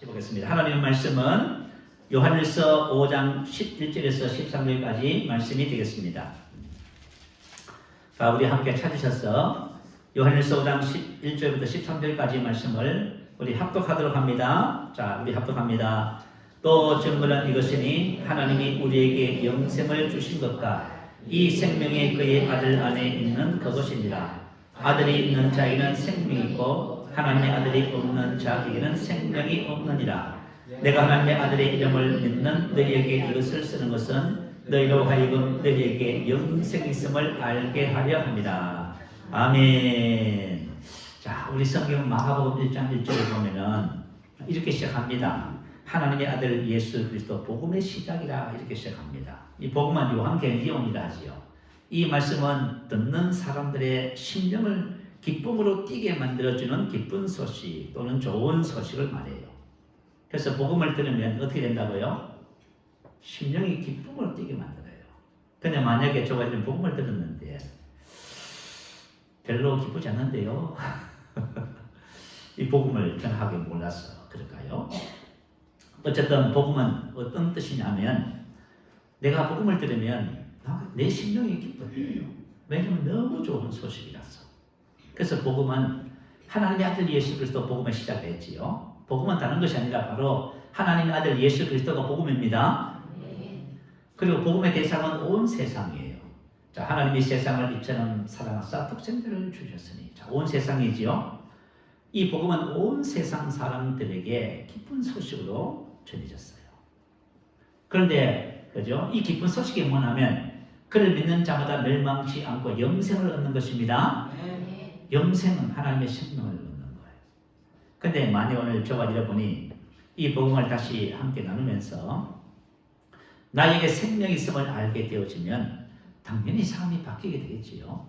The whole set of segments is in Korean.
보겠습니다. 하나님의 말씀은 요한일서 5장 11절에서 13절까지 말씀이 되겠습니다. 자, 우리 함께 찾으셔서 요한일서 5장 11절부터 13절까지 말씀을 우리 합독하도록 합니다. 자, 우리 합독합니다. 또 증거는 이것이니 하나님이 우리에게 영생을 주신 것과 이 생명이 그의 아들 안에 있는 그것이니라. 아들이 있는 자에게는 생명이 있고 하나님의 아들이 없는 자에게는 생명이 없느니라. 내가 하나님의 아들의 이름을 믿는 너희에게 이것을 쓰는 것은 너희로 하여금 너희에게 영생이 있음을 알게 하려 합니다. 아멘. 자, 우리 성경 마가복음 1장 1절에 보면은 이렇게 시작합니다. 하나님의 아들 예수 그리스도 복음의 시작이라 이렇게 시작합니다. 이 복음은 요한계시온이라 하지요. 이 말씀은 듣는 사람들의 심령을 기쁨으로 뛰게 만들어주는 기쁜 소식 또는 좋은 소식을 말해요. 그래서 복음을 들으면 어떻게 된다고요? 심령이 기쁨으로 뛰게 만들어요. 근데 만약에 저가 이런 복음을 들었는데 별로 기쁘지 않는데요. 이 복음을 정확하게 몰라서 그럴까요? 어쨌든 복음은 어떤 뜻이냐면 내가 복음을 들으면 내 심령이 기뻐져요. 왜냐하면 너무 좋은 소식이라서. 그래서 복음은 하나님의 아들 예수 그리스도 복음의 시작을 했지요. 복음은 다른 것이 아니라 바로 하나님의 아들 예수 그리스도가 복음입니다. 그리고 복음의 대상은 온 세상이에요. 자, 하나님이 세상을 이처럼 사랑하사 독생자를 주셨으니, 자, 온 세상이지요. 이 복음은 온 세상 사람들에게 기쁜 소식으로 전해졌어요. 그런데 그죠? 이 기쁜 소식이 뭐냐면 그를 믿는 자마다 멸망치 않고 영생을 얻는 것입니다. 영생은 하나님의 생명을 얻는 거예요. 근데 만약 오늘 저와 여러분이 이 복음을 다시 함께 나누면서 나에게 생명이 있음을 알게 되어지면 당연히 삶이 바뀌게 되겠지요.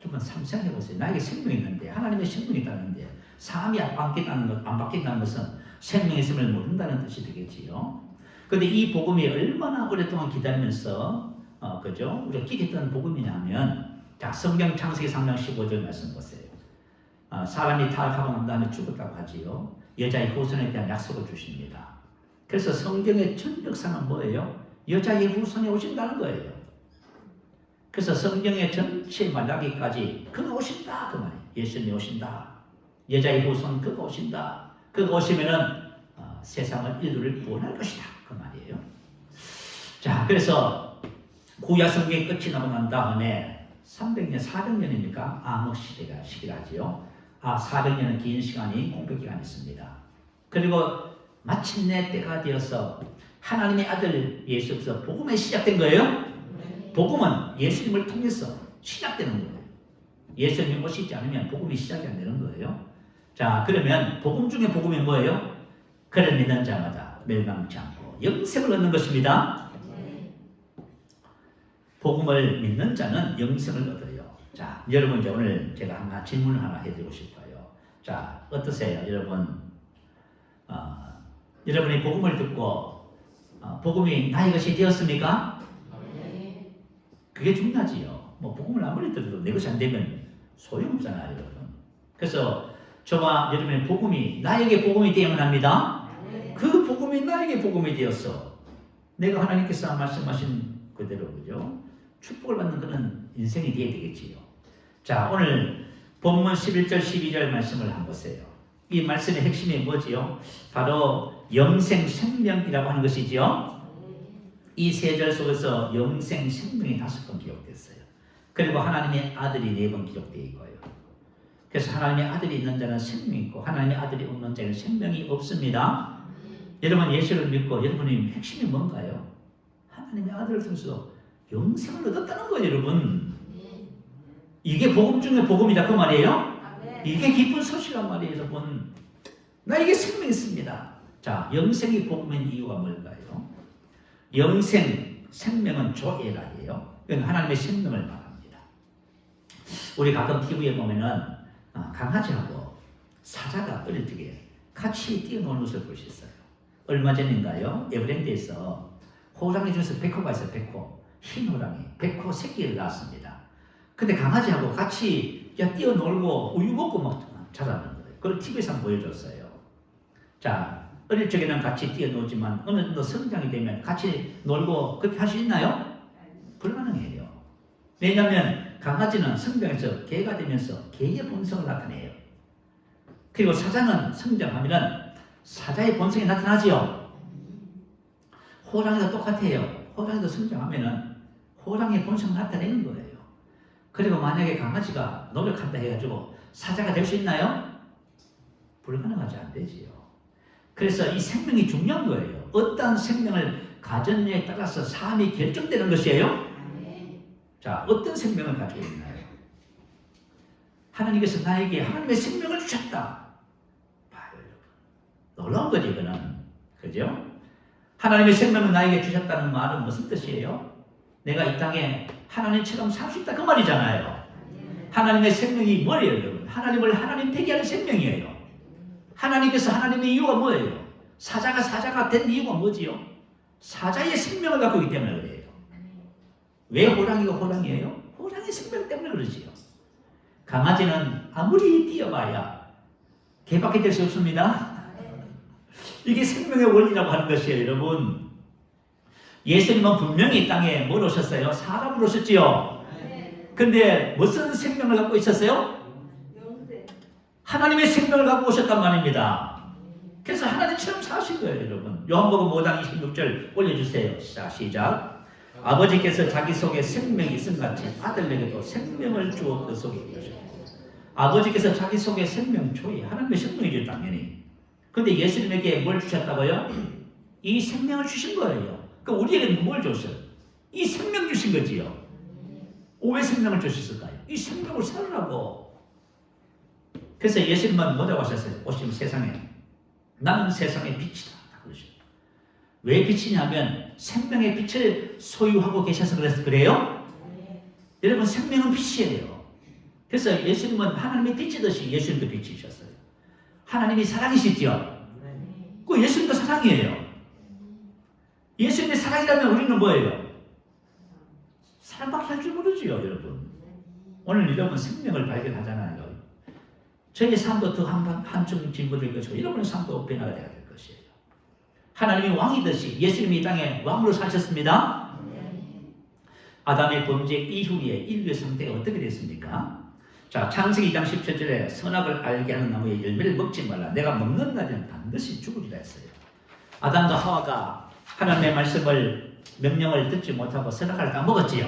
여러분 상상해 보세요. 나에게 생명이 있는데 하나님의 생명이 있다는데 삶이 안 바뀐다는 것은 생명이 있음을 모른다는 뜻이 되겠지요. 근데 이 복음이 얼마나 오랫동안 기다리면서 그죠? 우리가 기대했던 복음이냐면 자, 성경 창세기 3장 15절 말씀 보세요. 사람이 타락하고 난 다음에 죽었다고 하지요. 여자의 후손에 대한 약속을 주십니다. 그래서 성경의 전 역사는 뭐예요? 여자의 후손이 오신다는 거예요. 그래서 성경의 전체 말라기까지 그가 오신다 그 말이에요. 예수님이 오신다. 여자의 후손 그가 오신다. 그가 오시면은 세상을 인류를 구원할 것이다 그 말이에요. 자, 그래서 구약 성경이 끝이 나고 난 다음에 300년, 400년입니까? 암흑 시대가 시기라지요. 400년은 긴 시간이 공백기간이 있습니다. 그리고 마침내 때가 되어서 하나님의 아들 예수 그리스도 복음이 시작된 거예요. 복음은 예수님을 통해서 시작되는 거예요. 예수님이 오시지 않으면 복음이 시작이 안 되는 거예요. 자, 그러면 복음 중에 복음이 뭐예요? 그를 믿는 자마다 멸망치 않고 영생을 얻는 것입니다. 복음을 믿는 자는 영생을 얻어요. 자, 여러분 이제 오늘 제가 하나 질문을 하나 해드리고 싶어요. 자, 어떠세요, 여러분? 여러분이 복음을 듣고 복음이 나의 것이 되었습니까? 그게 중요하지요. 뭐 복음을 아무리 들어도 내 것이 안 되면 소용없잖아요, 여러분. 그래서 저와 여러분의 복음이 나에게 복음이 되어야만 합니다. 그 복음이 나에게 복음이 되었어. 내가 하나님께서 말씀하신 그대로 그죠? 축복을 받는 그런 인생이 되어야 되겠지요. 자, 오늘 본문 11절 12절 말씀을 한번 보세요. 이 말씀의 핵심이 뭐지요? 바로 영생 생명이라고 하는 것이지요. 이 세 절 속에서 영생 생명이 5번 기록됐어요. 그리고 하나님의 아들이 4번 기록되어 있고요. 그래서 하나님의 아들이 있는 자는 생명이 있고 하나님의 아들이 없는 자는 생명이 없습니다. 여러분 예수를 믿고 여러분의 핵심이 뭔가요? 하나님의 아들을 통해서 영생을 얻었다는 거예요, 여러분. 이게 복음 중에 복음이다 그 말이에요. 이게 기쁜 소식이란 말이에요, 여러분. 나에게 생명이 있습니다. 자, 영생이 복음인 이유가 뭘까요? 영생, 생명은 조에라예요. 이건 하나님의 생명을 말합니다. 우리 가끔 TV에 보면은 강아지하고 사자가 어릴 적에 같이 뛰어노는 것을 볼 수 있어요. 얼마 전인가요? 에버랜드에서 호랑이 중에서 백호가 있어요. 백호. 흰 호랑이. 백호 새끼를 낳았습니다. 근데 강아지하고 같이 뛰어놀고 우유 먹고 막 자라는 거예요. 그걸 TV에서 보여줬어요. 자, 어릴 적에는 같이 뛰어놀지만 어느 정도 성장이 되면 같이 놀고 그렇게 할 수 있나요? 불가능해요. 왜냐하면 강아지는 성장해서 개가 되면서 개의 본성을 나타내요. 그리고 사자는 성장하면 사자의 본성이 나타나지요. 호랑이도 똑같아요. 호랑이도 성장하면 호랑이의 본성을 나타내는 거예요. 그리고 만약에 강아지가 노력한다 해가지고 사자가 될 수 있나요? 불가능하지 않되지요. 그래서 이 생명이 중요한 거예요. 어떤 생명을 가졌냐에 따라서 삶이 결정되는 것이에요. 자, 어떤 생명을 가지고 있나요? 하나님께서 나에게 하나님의 생명을 주셨다. 봐요, 여러분. 놀라운 거지, 이거는. 그죠? 하나님의 생명을 나에게 주셨다는 말은 무슨 뜻이에요? 내가 이 땅에 하나님처럼 살 수 있다 그 말이잖아요. 하나님의 생명이 뭐예요, 여러분? 하나님을 하나님 되게 하는 생명이에요. 하나님께서 하나님의 이유가 뭐예요? 사자가 된 이유가 뭐지요? 사자의 생명을 갖고 있기 때문에 그래요. 왜 호랑이가 호랑이에요? 호랑이 생명 때문에 그러지요. 강아지는 아무리 뛰어봐야 개밖에 될 수 없습니다. 이게 생명의 원리라고 하는 것이에요, 여러분. 예수님은 분명히 이 땅에 뭘 오셨어요? 사람으로 오셨지요. 근데 무슨 생명을 갖고 있었어요? 하나님의 생명을 갖고 오셨단 말입니다. 그래서 하나님처럼 사신 거예요, 여러분. 요한복음 5장 26절 올려주세요. 시작. 아버지께서 자기 속에 생명이 있음같이 아들에게도 생명을 주어 그 속에 있으셨다. 아버지께서 자기 속에 생명 초이 하나님의 생명이죠, 당연히. 근데 예수님에게 뭘 주셨다고요? 이 생명을 주신 거예요. 그럼 우리에게는 뭘 줬어요? 이 생명 주신 거지요. 왜 생명을 주셨을까요? 이 생명을 살으라고. 그래서 예수님은 뭐라고 하셨어요? 오시면 세상에 나는 세상의 빛이다. 그러셨어요. 왜 빛이냐면 생명의 빛을 소유하고 계셔서 그래요? 여러분, 생명은 빛이에요. 그래서 예수님은 하나님의 빛이듯이 예수님도 빛이셨어요. 하나님이 사랑이시죠? 그 예수님도 사랑이에요. 예수님이 사랑이라면 우리는 뭐예요? 사랑밖에 할 줄 모르지요, 여러분. 오늘 여러분 생명을 발견하잖아요. 저희 삶도 더 한층 진보될 것이고 여러분의 삶도 변화가 되어야 될 것이에요. 하나님이 왕이듯이 예수님이 이 땅에 왕으로 사셨습니다. 아담의 범죄 이후에 인류의 상태가 어떻게 됐습니까? 자, 창세기 2장 17절에 선악을 알게 하는 나무의 열매를 먹지 말라. 내가 먹는 날에는 반드시 죽으리라 했어요. 아담과 하와가 하나님의 말씀을 명령을 듣지 못하고 선악을 다 먹었지요.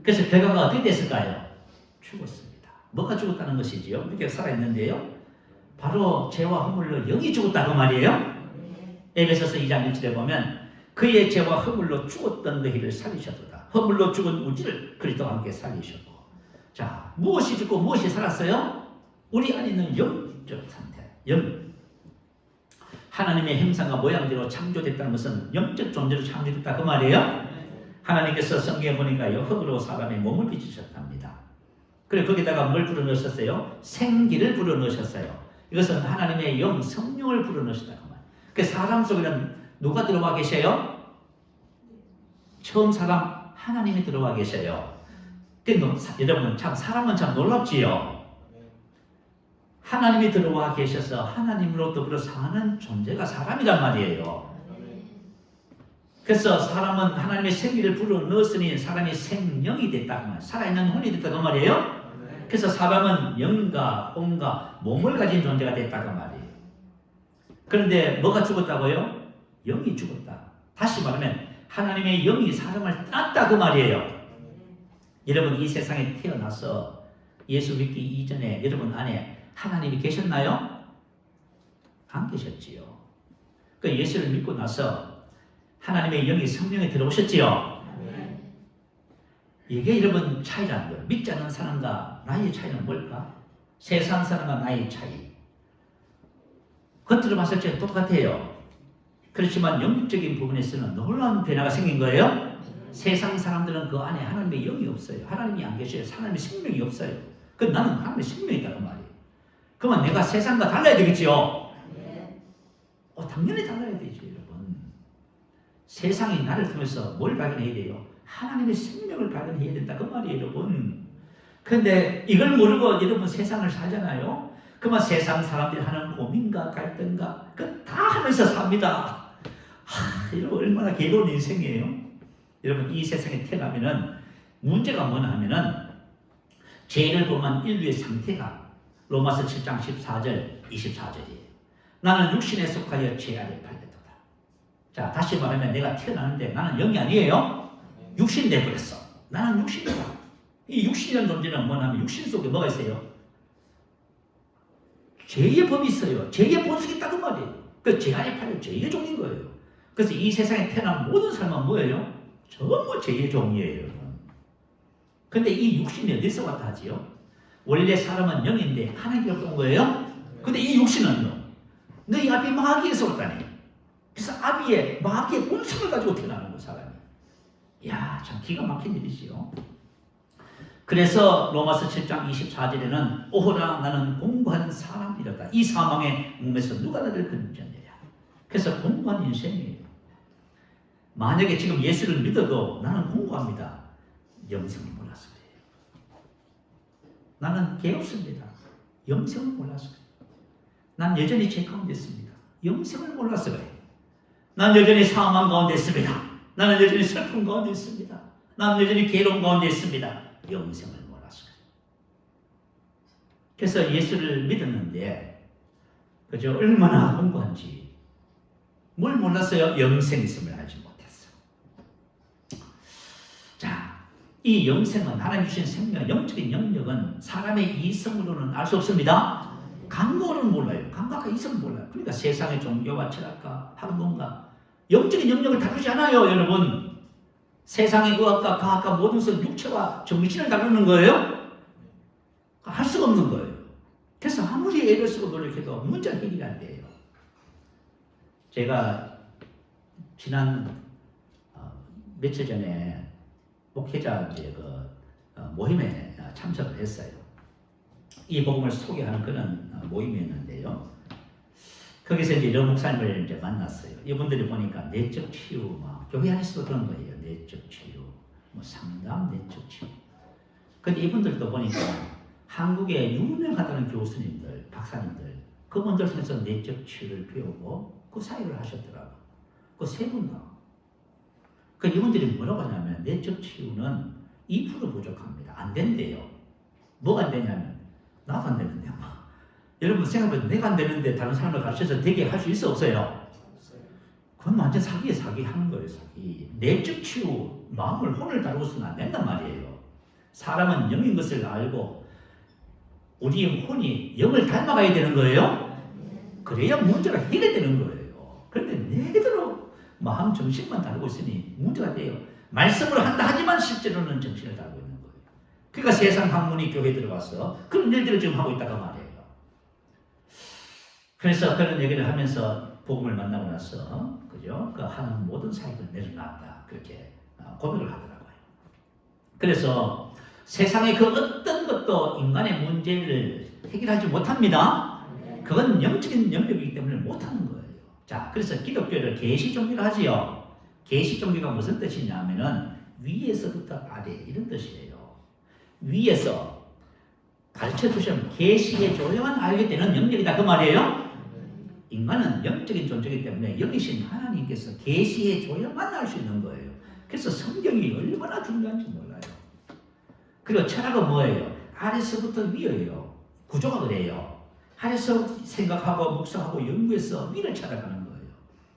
그래서 결과가 어떻게 됐을까요? 죽었습니다. 뭐가 죽었다는 것이지요? 이렇게 살아있는데요. 바로 죄와 허물로 영이 죽었다 그 말이에요. 에베소서 2장 1절에 보면 그의 죄와 허물로 죽었던 너희를 살리셨도다. 허물로 죽은 우리를 그리스도와 함께 살리셨고. 자, 무엇이 죽고 무엇이 살았어요? 우리 안에 있는 영적 상태. 영. 하나님의 형상과 모양대로 창조됐다는 것은 영적 존재로 창조됐다 그 말이에요. 하나님께서 성경에 보니까요, 흙으로 사람의 몸을 빚으셨답니다. 그리고 거기다가 뭘 불어넣으셨어요? 생기를 불어넣으셨어요. 이것은 하나님의 영, 성령을 불어넣으셨다 그 말. 그 사람 속에는 누가 들어와 계셔요? 처음 사람 하나님이 들어와 계셔요. 여러분, 참 사람은 참 놀랍지요. 하나님이 들어와 계셔서 하나님으로 더불어 사는 존재가 사람이란 말이에요. 그래서 사람은 하나님의 생기를 불어넣었으니 사람이 생명이 됐다 그 말. 살아있는 혼이 됐다 그 말이에요. 그래서 사람은 영과 혼과 몸을 가진 존재가 됐다 그 말이에요. 그런데 뭐가 죽었다고요? 영이 죽었다. 다시 말하면 하나님의 영이 사람을 떠났다 그 말이에요. 여러분, 이 세상에 태어나서 예수 믿기 이전에 여러분 안에 하나님이 계셨나요? 안 계셨지요. 그 예수를 믿고 나서 하나님의 영이 성령에 들어오셨지요. 이게 여러분 차이라는 거예요. 믿지 않는 사람과 나의 차이는 뭘까? 세상 사람과 나의 차이. 겉으로 봤을 때 똑같아요. 그렇지만 영적인 부분에서는 놀라운 변화가 생긴 거예요. 세상 사람들은 그 안에 하나님의 영이 없어요. 하나님이 안 계셔요. 하나님의 생명이 없어요. 그 나는 하나님의 생명이다 그 말이에요. 그러면 내가 세상과 달라야 되겠지요. 당연히 달라야 되죠, 여러분. 세상이 나를 통해서 뭘 발견해야 돼요? 하나님의 생명을 발견해야 된다 그 말이에요, 여러분. 그런데 이걸 모르고 여러분 세상을 살잖아요. 그만 세상 사람들이 하는 고민과 갈등과 그 다 하면서 삽니다. 이거 얼마나 괴로운 인생이에요. 여러분 이 세상에 태어나면은 문제가 뭐냐 하면은 죄를 범한 인류의 상태가 로마서 7장 14절 24절이에요. 나는 육신에 속하여 죄 아래 팔렸도다. 자 다시 말하면 내가 태어나는데 나는 영이 아니에요. 육신 돼버렸어. 나는 육신이다. 이 육신이라는 존재는 뭐냐면 육신 속에 뭐가 있어요? 죄의 법이 있어요. 죄의 본성이 있다고 말이에요. 그 죄 아래 팔려 죄의 종인 거예요. 그래서 이 세상에 태어난 모든 사람은 뭐예요? 전부 죄의 종이에요. 근데 이 육신이 어디서 왔다 하지요? 원래 사람은 영인데 하나님께로부터 온 거예요. 근데 이 육신은요? 너희 아비 마귀에서 왔다니. 그래서 아비의 마귀의 본성을 가지고 태어나는 거 사람이. 이야 참 기가 막힌 일이지요. 그래서 로마서 7장 24절에는 오호라 나는 공고한 사람이었다. 이 사망의 몸에서 누가 나를 건져내랴. 그래서 공고한 인생이에요. 만약에 지금 예수를 믿어도 나는 공고합니다. 영생을 몰라서 그래요. 나는 개없습니다. 영생을 몰라서 그래요. 난 여전히 죄 가운데 있습니다. 영생을 몰라서 그래요. 난 여전히 사망 가운데 있습니다. 나는 여전히 슬픔 가운데 있습니다. 나는 여전히 괴로움 가운데 있습니다. 영생을 몰라서 그래요. 그래서 예수를 믿었는데 그저 얼마나 공고한지 뭘 몰랐어요? 영생 있음을 알지 못했어. 자, 이 영생은 하나님 주신 생명, 영적인 영역은 사람의 이성으로는 알 수 없습니다. 감각으로는 몰라요. 감각과 이성은 몰라요. 그러니까 세상의 종교와 철학과 학문과 영적인 영역을 다루지 않아요, 여러분. 세상의 의학과 과학과 모든 것은 육체와 정신을 다루는 거예요. 할 수가 없는 거예요. 그래서 아무리 애를 쓰고 노력해도 문제가 해결이 안 돼요. 제가 지난 며칠 전에 목회자 모임에 참석을 했어요. 이 복음을 소개하는 그런 모임이었는데요. 거기서 이제 여러 목사님을 이제 만났어요. 이분들이 보니까 내적 치유, 교회 안에서도 그런 거예요. 내적 치유, 상담, 내적 치유. 근데 이분들도 보니까 한국에 유명하다는 교수님들, 박사님들, 그분들 통해서 내적 치유를 배우고 그 사유를 하셨더라고요. 그 세 분 다. 그 이분들이 뭐라고 하냐면 내적 치유는 2% 부족합니다. 안 된대요. 뭐가 안 되냐면 나도 안 되는데 여러분 생각해보면 내가 안 되는데 다른 사람을 가르쳐서 되게 할 수 있어 없어요? 그건 완전 사기에 사기 하는 거예요. 사기. 내적 치유, 마음을 혼을 다루고서는 안 된단 말이에요. 사람은 영인 것을 알고 우리의 혼이 영을 닮아가야 되는 거예요. 그래야 문제가 해결되는 거예요. 그런데 내대로 마음 정신만 다루고 있으니 문제가 돼요. 말씀을 한다 하지만 실제로는 정신을 다루고 있는 거예요. 그러니까 세상 학문이 교회에 들어와서 그런 일들을 지금 하고 있다가 말이에요. 그래서 그런 얘기를 하면서 복음을 만나고 나서 그죠? 그 하는 모든 사역을 내려놨다 그렇게 고백을 하더라고요. 그래서 세상의 그 어떤 것도 인간의 문제를 해결하지 못합니다. 그건 영적인 영역이기 때문에 못하는 거예요. 자, 그래서 기독교를 계시 종교를 하지요. 계시 종교가 무슨 뜻이냐 하면은 위에서부터 아래 이런 뜻이에요. 위에서 가르쳐 주시면 계시의 조용한 알게 되는 영역이다 그 말이에요. 인간은 영적인 존재이기 때문에 영이신 하나님께서 계시의 조용만 알 수 있는 거예요. 그래서 성경이 얼마나 중요한지 몰라요. 그리고 철학은 뭐예요? 아래서부터 위예요. 구조가 그래요. 아래서 생각하고 묵상하고 연구해서 위를 찾아가는 거예요.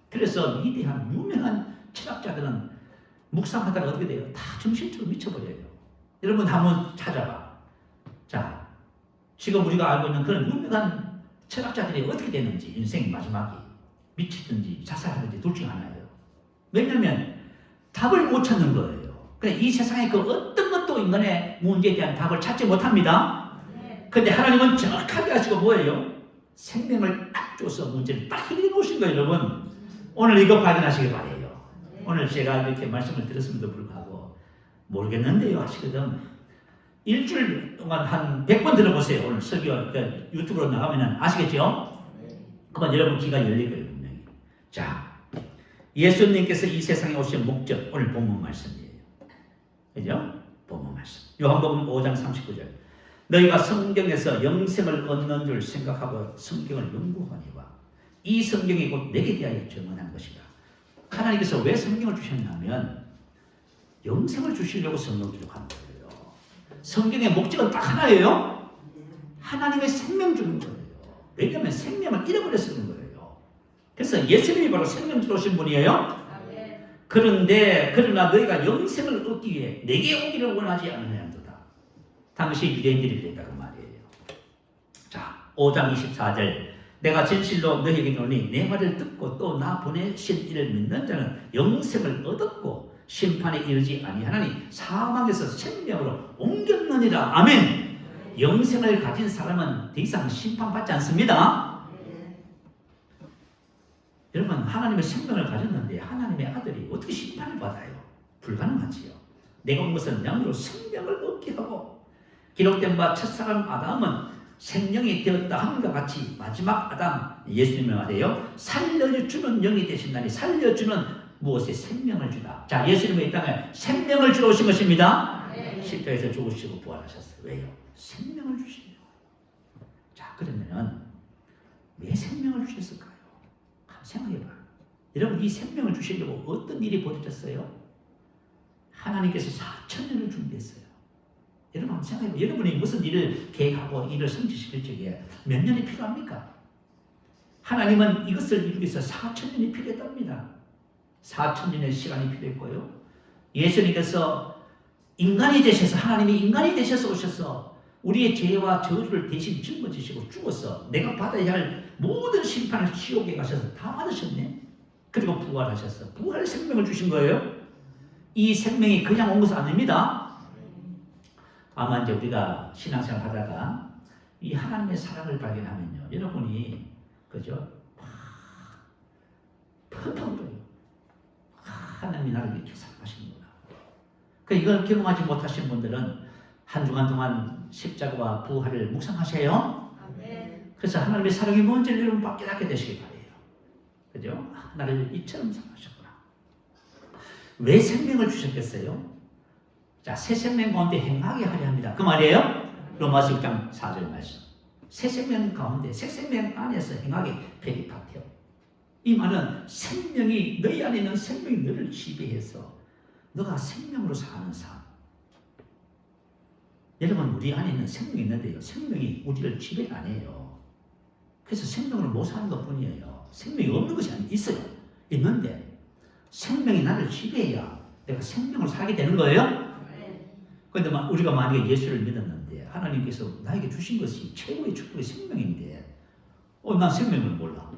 그래서 위대한 유명한 철학자들은 묵상하다가 어떻게 돼요? 다 정신적으로 미쳐버려요. 여러분 한번 찾아봐. 자, 지금 우리가 알고 있는 그런 유명한 철학자들이 어떻게 되는지 인생의 마지막이 미치든지 자살하든지 둘 중 하나예요. 왜냐하면 답을 못 찾는 거예요. 그러니까 이 세상의 그 어떤 것도 인간의 문제에 대한 답을 찾지 못합니다. 그런데 하나님은 정확하게 하시고 뭐예요? 생명을 딱 줘서 문제를 딱 해결해 놓으신 거예요. 여러분 오늘 이거 발견하시기 바래요. 오늘 제가 이렇게 말씀을 들었음에도 불구하고 모르겠는데요 하시거든. 일주일 동안 한 100번 들어보세요. 오늘 설교 유튜브로 나가면 아시겠죠? 그러면 여러분 귀가 열릴 거예요. 분명히. 자, 예수님께서 이 세상에 오신 목적 오늘 본문 말씀이에요. 그죠? 본문 말씀. 요한복음 5장 39절. 너희가 성경에서 영생을 얻는 줄 생각하고 성경을 연구하니와 이 성경이 곧 내게 대하여 증언한 것이다. 하나님께서 왜 성경을 주셨냐면 영생을 주시려고 성경을 주려고 한 거예요. 성경의 목적은 딱 하나예요. 하나님의 생명 주는 거예요. 왜냐하면 생명을 잃어버려서 그런 거예요. 그래서 예수님이 바로 생명 주신 분이에요. 그러나 너희가 영생을 얻기 위해 내게 오기를 원하지 않느냐도다. 당시 유대인들이 그랬다고 말이에요. 자, 5장 24절 내가 진실로 너희에게 이르노니 내 말을 듣고 또 나 보내신 이를 믿는 자는 영생을 얻었고 심판에 이르지 아니하나니 사망에서 생명으로 옮겼느니라. 아멘. 영생을 가진 사람은 더 이상 심판받지 않습니다. 여러분, 하나님의 생명을 가졌는데 하나님의 아들이 어떻게 심판을 받아요? 불가능하지요. 내가 온 것은 양으로 생명을 얻게 하고 기록된 바 첫사람 아담은 생명이 되었다 함과 같이 마지막 아담 예수님의 말이에요. 살려주는 영이 되신다니 살려주는 무엇에 생명을 주다. 자, 예수님은 이 땅에 생명을 주러 오신 것입니다. 십자가에서 죽으시고 부활하셨어요. 왜요? 생명을 주시려고. 자, 그러면은 왜 생명을 주셨을까요? 생각해봐. 여러분, 이 생명을 주시려고 어떤 일이 벌어졌어요? 하나님께서 4,000년을 준비했어요. 여러분 한번 생각해봐. 여러분이 무슨 일을 계획하고 일을 성취시킬 적에 몇 년이 필요합니까? 하나님은 이것을 이루기 위해서 4,000년이 필요했답니다. 4,000년의 시간이 필요했고요. 예수님께서 인간이 되셔서 하나님이 인간이 되셔서 오셔서 우리의 죄와 저주를 대신 짊어지시고 죽어서 내가 받아야 할 모든 심판을 지옥에 가셔서 다 받으셨네. 그리고 부활하셔서 부활 생명을 주신 거예요. 이 생명이 그냥 온 것은 아닙니다. 아마 이제 우리가 신앙생활 하다가 이 하나님의 사랑을 발견하면요, 여러분이 그죠? 펑펑 울어요. 하나님이 나를 이렇게 사랑하시는구나. 그 이걸 경험하지 못하신 분들은 한 주간 동안 십자가와 부활을 묵상하세요. 그래서 하나님의 사랑이 뭔지 여러분 깨닫게 되시기 바래요. 그죠? 나를 이처럼 사랑하셨구나. 왜 생명을 주셨겠어요? 자, 새 생명 가운데 행하게 하려 합니다. 그 말이에요. 로마서 6장 4절 말씀. 새 생명 가운데, 새 생명 안에서 행하게 베리파테오. 이 말은 생명이, 너희 안에 있는 생명이 너를 지배해서 너가 생명으로 사는 삶. 여러분, 우리 안에 있는 생명이 있는데요, 생명이 우리를 지배 안 해요. 그래서 생명으로 못 사는 것 뿐이에요. 생명이 없는 것이 아니에요. 있어요. 있는데 생명이 나를 지배해야 내가 생명으로 살게 되는 거예요. 그런데 우리가 만약에 예수를 믿었는데 하나님께서 나에게 주신 것이 최고의 축복의 생명인데 난 생명을 몰라.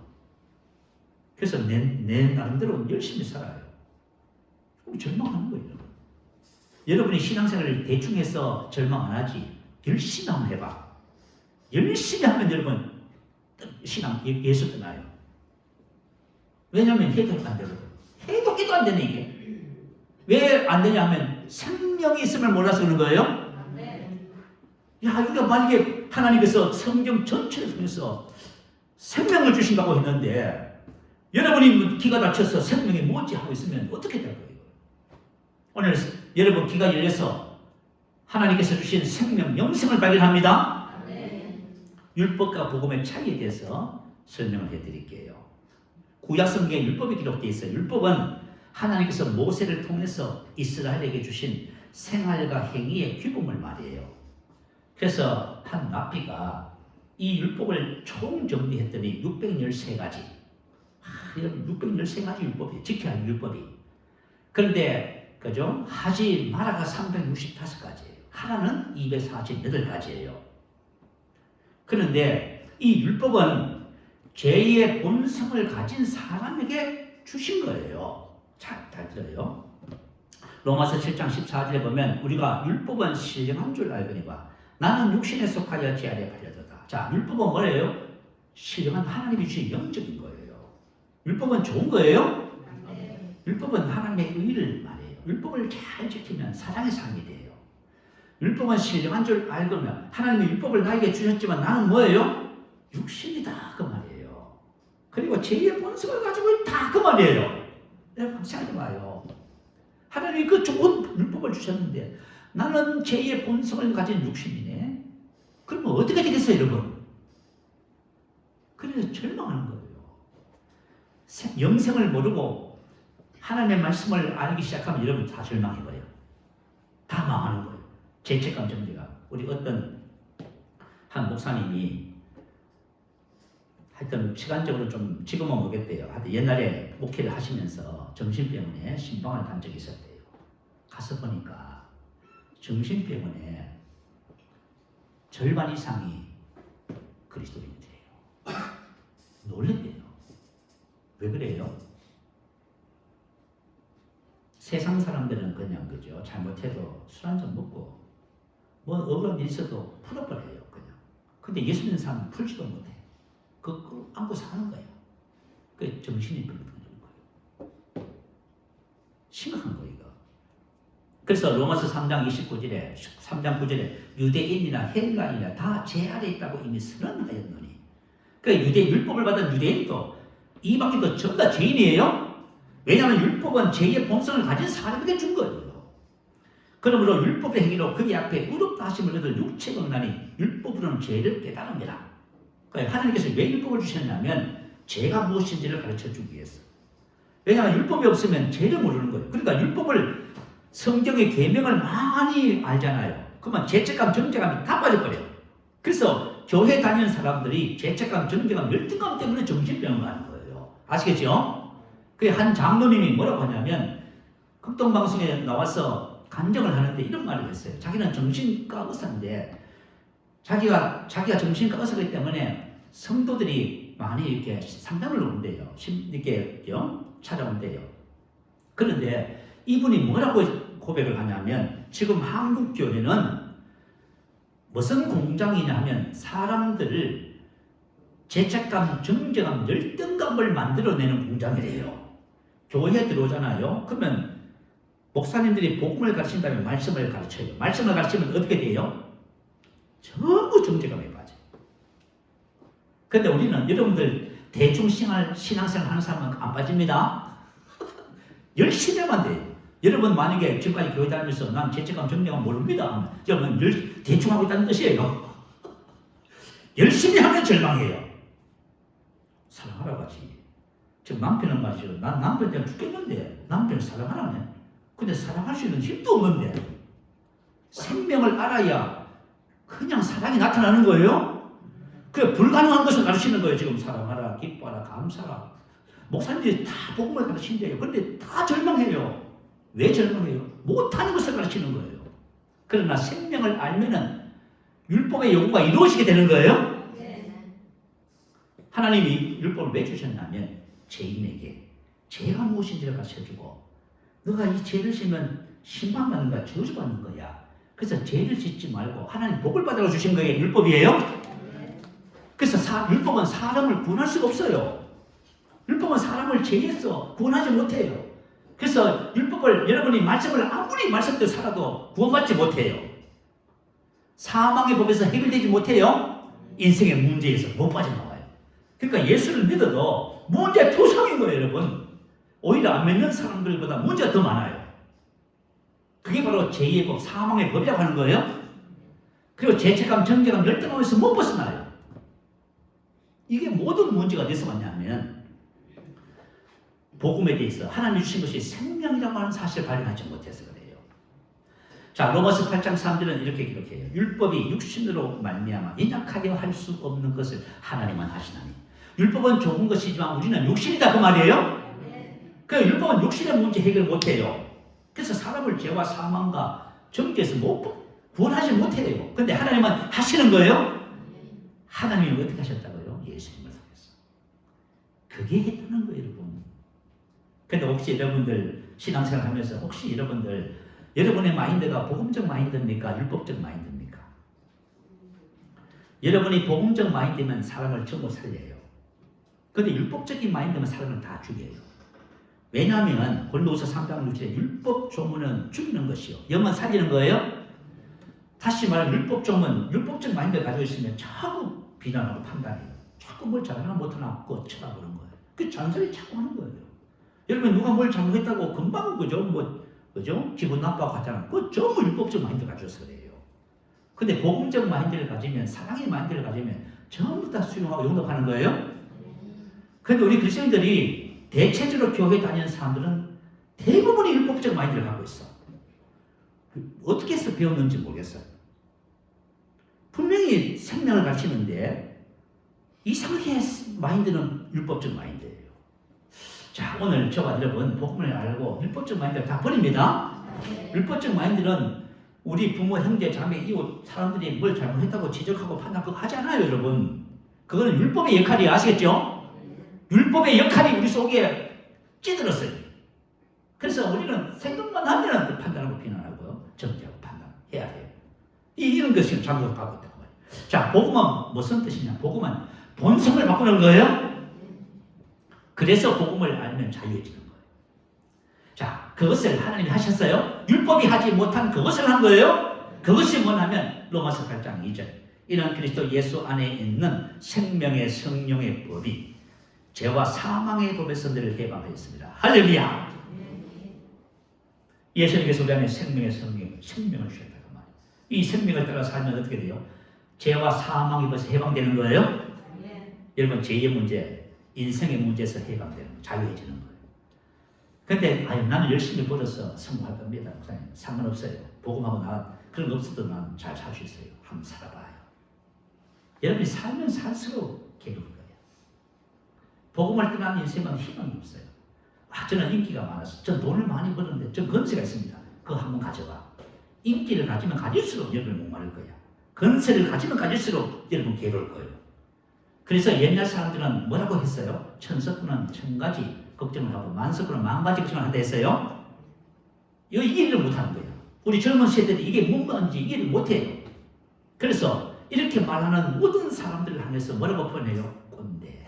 그래서 내 나름대로 열심히 살아요. 그럼 절망하는 거예요. 여러분이 신앙생활을 대충 해서 절망 안 하지. 열심히 한번 해봐. 열심히 하면 여러분 예수 떠나요. 왜냐하면 해도 안 되거든. 해도 안 되네 이게. 왜 안 되냐면 생명이 있음을 몰라서 그런 거예요. 야, 우리가 만약에 하나님께서 성경 전체를 통해서 생명을 주신다고 했는데 여러분이 귀가 닫혀서 생명이 뭔지 하고 있으면 어떻게 될 거예요? 오늘 여러분 귀가 열려서 하나님께서 주신 생명, 영생을 발견합니다. 율법과 복음의 차이에 대해서 설명을 해드릴게요. 구약 성경에 율법이 기록되어 있어요. 율법은 하나님께서 모세를 통해서 이스라엘에게 주신 생활과 행위의 규범을 말이에요. 그래서 한 랍비가 이 율법을 총정리했더니 613가지. 여러분 613가지 율법이 지켜야 할 율법이. 그런데 그죠? 하지 마라가 365가지예요. 하나는 248가지예요. 그런데 이 율법은 죄의 본성을 가진 사람에게 주신 거예요. 잘 들어요. 로마서 7장 14절에 보면 우리가 율법은 신령한 줄 알거니와 나는 육신에 속하여 죄 아래 팔려도다. 자, 율법은 뭐예요? 신령한 하나님이 주신 영적인 거예요. 율법은 좋은 거예요? 율법은 하나님의 의를 말해요. 율법을 잘 지키면 사랑의 삶이 돼요. 율법은 신령한 줄 알거면 하나님의 율법을 나에게 주셨지만 나는 뭐예요? 육신이다 그 말이에요. 그리고 죄의 본성을 가지고 있다 그 말이에요. 여러분 생각해봐요. 하나님이 그 좋은 율법을 주셨는데 나는 죄의 본성을 가진 육신이네. 그러면 어떻게 되겠어요, 여러분? 그래서 절망하는 거예요. 영생을 모르고 하나님의 말씀을 알기 시작하면 여러분 다 절망해버려요. 다 망하는 거예요. 죄책감 정죄가. 우리 어떤 한 목사님이 하여튼 시간적으로 좀 지금은 모르겠대요. 하여튼 옛날에 목회를 하시면서 정신병원에 신방을 간 적이 있었대요. 가서 보니까 정신병원에 절반 이상이 그리스도인이래요. 놀랬대요. 왜 그래요? 세상 사람들은 그냥 그죠. 잘못해도 술 한잔 먹고 뭐 억울한 일 있어도 풀어버려요. 그냥. 근데 예수 믿는 사람은 풀지도 못해. 그거 안고 사는 거예요. 그 정신이 병든 거예요. 심각한 거예요. 이거. 그래서 로마서 3장 29절에 3장 9절에 유대인이나 헬라인이나 다 제 아래 있다고 이미 선언하였노니. 그러니까 유대 율법을 받은 유대인도 이방인도 전부 다 죄인이에요. 왜냐하면 율법은 죄의 본성을 가진 사람에게 준 거예요. 그러므로 율법의 행위로 그의 앞에 의롭다 하심을 얻을 육체가 없나니 율법으로는 죄를 깨달음이라. 그러니까 하나님께서 왜 율법을 주셨냐면 죄가 무엇인지를 가르쳐 주기 위해서. 왜냐하면 율법이 없으면 죄를 모르는 거예요. 그러니까 율법을 성경의 계명을 많이 알잖아요. 그러면 죄책감, 정죄감이 다 빠져버려요. 그래서 교회 다니는 사람들이 죄책감, 정죄감, 열등감 때문에 정신병을 가는 거예요. 아시겠죠? 그 한 장로님이 뭐라고 하냐면 극동방송에 나와서 간증을 하는데 이런 말을 했어요. 자기는 정신과 의사인데 자기가 정신과 의사이기 때문에 성도들이 많이 이렇게 상담을 온대요. 이렇게 찾아온대요. 그런데 이분이 뭐라고 고백을 하냐면 지금 한국 교회는 무슨 공장이냐 하면 사람들을 죄책감, 정죄감, 열등감을 만들어내는 공장이래요. 교회에 들어오잖아요. 그러면 목사님들이 복음을 가르친다면 말씀을 가르쳐요. 말씀을 가르치면 어떻게 돼요? 전부 정죄감에 빠져요. 그런데 우리는 여러분들 대충 신앙생활 하는 사람은 안 빠집니다. 열심히 하면 돼요. 여러분 만약에 지금까지 교회 다니면서 난 죄책감, 정죄감 모릅니다. 여러분 대충 하고 있다는 뜻이에요. 열심히 하면 절망해요. 사랑하라고 하지. 지금 남편은 말이죠. 난 남편 때문에 죽겠는데 남편을 사랑하라네. 근데 사랑할 수 있는 힘도 없는데 생명을 알아야 그냥 사랑이 나타나는 거예요. 그 불가능한 것을 가르치는 거예요. 지금 사랑하라, 기뻐하라, 감사하라. 목사님들이 다 복음을 가르친대요. 그런데 다 절망해요. 왜 절망해요? 못하는 것을 가르치는 거예요. 그러나 생명을 알면은 율법의 요구가 이루어지게 되는 거예요. 하나님이 율법을 왜 주셨냐면 죄인에게 죄가 무엇인지를 가르쳐주고 너가 이 죄를 지면 심판받는 거야, 저주받는 거야. 그래서 죄를 짓지 말고 하나님 복을 받으러 주신 거예요. 율법이에요. 그래서 율법은 사람을 구원할 수가 없어요. 율법은 사람을 죄에서 구원하지 못해요. 그래서 율법을 여러분이 말씀을 아무리 말씀대로 살아도 구원받지 못해요. 사망의 법에서 해결되지 못해요. 인생의 문제에서 못 빠져나와요. 그러니까 예수를 믿어도 문제 투성인 거예요, 여러분. 오히려 안 믿는 사람들보다 문제가 더 많아요. 그게 바로 제2의 법, 사망의 법이라고 하는 거예요. 그리고 죄책감, 정죄감, 열등감에서 못 벗어나요. 이게 모든 문제가 어디서 왔냐면 복음에 대해서 하나님이 주신 것이 생명이라고 하는 사실을 발견하지 못해서 그래요. 자, 로마서 8장 3절은 이렇게 기록해요. 율법이 육신으로 말미암아 연약하게 할 수 없는 것을 하나님만 하시나니. 율법은 좋은 것이지만 우리는 육신이다 그 말이에요. 그 율법은 육신의 문제 해결 못해요. 그래서 사람을 죄와 사망과 정죄에서 구원하지 못해요. 근데 하나님은 하시는 거예요. 하나님이 어떻게 하셨다고요? 예수님을 통해서. 그게 했다는 거예요, 여러분. 근데 혹시 여러분들 신앙생활 하면서 혹시 여러분의 마인드가 복음적 마인드입니까? 율법적 마인드입니까? 여러분이 복음적 마인드면 사람을 전부 살려요. 근데 율법적인 마인드면 사람을 다 죽여요. 왜냐하면 골로새 3장 6절에 율법 조문은 죽이는 것이요 영은 살리는 거예요. 다시 말하면 율법 조문, 율법적 마인드를 가지고 있으면 자꾸 비난하고 판단해요. 자꾸 뭘 잘하나 못하나 그거 쳐다보는 거예요. 그 잔소리 자꾸 하는 거예요. 여러분 누가 뭘 잘못했다고 금방 그죠? 기분 나빠하고 하잖아요. 그거 전부 율법적 마인드 가져서 그래요. 근데 복음적 마인드를 가지면, 사랑의 마인드를 가지면 전부 다 수용하고 용납하는 거예요. 그런데 우리 그리스도인들이 대체적으로 교회 다니는 사람들은 대부분이 율법적 마인드를 갖고 있어. 어떻게 해서 배웠는지 모르겠어요. 분명히 생명을 가르치는데 이상하게 마인드는 율법적 마인드예요. 자, 오늘 저와 여러분 복음을 알고 율법적 마인드를 다 버립니다. 율법적 마인드는 우리 부모, 형제, 자매, 이웃 사람들이 뭘 잘못했다고 지적하고 판단하고 하지 않아요, 여러분. 그거는 율법의 역할이 아시겠죠? 율법의 역할이 우리 속에 찌들었어요. 그래서 우리는 생각만 하면 판단하고 비난하고 정죄하고 판단해야 돼요. 이런 것이 장구하고 있다고 말이에요. 자, 복음은 무슨 뜻이냐? 복음은 본성을 바꾸는 거예요. 그래서 복음을 알면 자유해지는 거예요. 자, 그것을 하나님이 하셨어요. 율법이 하지 못한 그것을 한 거예요. 그것이 뭐냐면 로마서 8장 2절. 이런 그리스도 예수 안에 있는 생명의 성령의 법이 죄와 사망의 법에서 너를 해방하였습니다. 할렐루야. 예수님께서 우리 안에 생명의 성령을 주셨다고 말이에요. 이 생명을 따라 살면 어떻게 돼요? 죄와 사망의 법에서 해방되는 거예요. 여러분, 죄의 문제, 인생의 문제에서 해방되는 거예요. 자유해지는 거예요. 근데 나는 열심히 벌어서 성공할 겁니다. 상관없어요. 복음하고 나 그런 거 없어도 난 잘 살 수 있어요. 한번 살아봐요. 여러분이 살면 살수록 괴로울 거예요. 복음을 떠난 인생은 희망이 없어요. 저는 인기가 많아서, 전 돈을 많이 버는데, 전 건세가 있습니다. 그거 한번 가져봐. 인기를 가지면 가질수록 여러분 목마를 거야. 건세를 가지면 가질수록 여러분 괴로울 거예요. 그래서 옛날 사람들은 뭐라고 했어요? 천석구는 천가지 걱정을 하고 만석구는 만가지 걱정을 한다 했어요. 이거 이해를 못하는 거예요. 우리 젊은 세대들이 이게 뭔지 이해를 못해요. 그래서 이렇게 말하는 모든 사람들을 향해서 뭐라고 표현해요? 꼰대.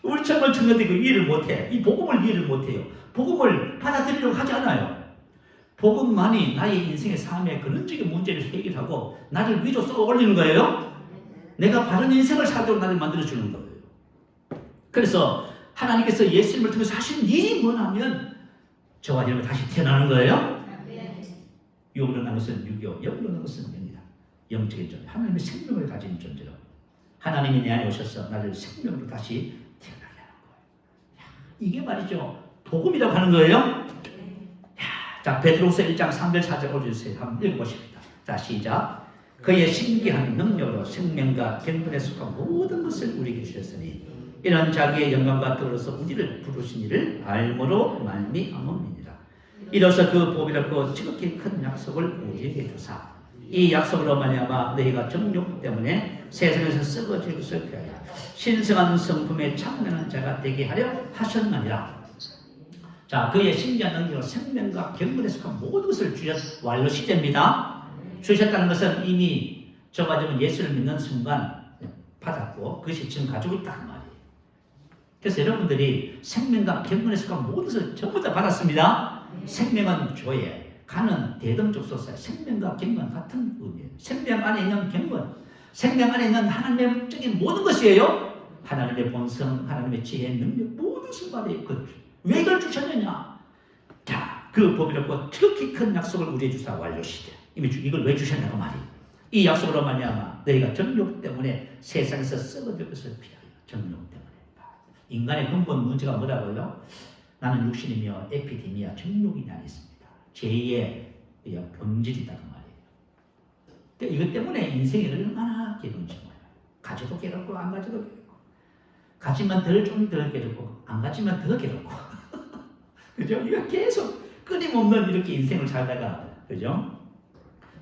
우리 젊은 청년들이 그 이해를 못해. 이 복음을 이해를 못해요. 복음을 받아들이려고 하지 않아요. 복음만이 나의 인생의 삶의 근원적인 문제를 해결하고 나를 위로 쏘아 올리는 거예요. 내가 바른 인생을 살도록 나를 만들어주는 거예요. 그래서 하나님께서 예수님을 통해서 하신 일이 뭐냐면 저와 여러분 다시 태어나는 거예요. 육으로 난 것은 육이요, 영으로 난 것은 영이다. 영적인 존재, 하나님의 생명을 가진 존재로 하나님이 내 안에 오셔서 나를 생명으로 다시 태어나게 하는 거예요. 이게 말이죠, 복음이라고 하는 거예요. 자, 베드로서 1장 3절 4절 올려주세요. 한번 읽어보십니다. 자, 시작. 그의 신기한 능력으로 생명과 경건에 속한 모든 것을 우리에게 주셨으니 이런 자기의 영광과 뜻으로서 우리를 부르신 이를 알므로 말미암음이니라. 이로써 그 복이롭고 지극히 큰 약속을 우리에게 주사 이 약속으로 말미암아 너희가 정욕 때문에 세상에서 썩어질 것을 피하여 신성한 성품에 참여하는 자가 되게 하려 하셨느니라. 자, 그의 신기한 능력으로 생명과 경건에 속한 모든 것을 주셨 완료 시제입니다. 주셨다는 것은 이미 저와 여러분 예수를 믿는 순간 받았고 그것이 지금 가지고 있다는 말이에요. 그래서 여러분들이 생명과 경건에 속한 모든 것을 전부 다 받았습니다. 생명은 교회, 가는 대등적 소사, 생명과 경건 같은 의미예요. 생명 안에 있는 경건, 생명 안에 있는 하나님의 모든 것이에요. 하나님의 본성, 하나님의 지혜, 능력, 모든 것을 받아요. 왜 이걸 주셨느냐? 자, 그 법이롭고 특히 큰 약속을 우리에게 주사 완료시대. 이미 이걸 왜 주셨냐고 말이에요. 이 약속으로 말미암아 너희가 정욕 때문에 세상에서 썩어질 것을 피하여. 정욕 때문에. 인간의 근본 문제가 뭐라고요? 나는 육신이며 에피데미아 정욕이 나에 있습니다. 죄의 본질이다 그 말이에요. 그러니까 이것 때문에 인생이 얼마나 괴로운지 몰라요. 가져도 괴롭고 안 가져도 괴롭고, 가지면 좀 덜 괴롭고 안 가지면 더 괴롭고 그죠? 이거 계속 끊임없는 이렇게 인생을 살다가, 그죠?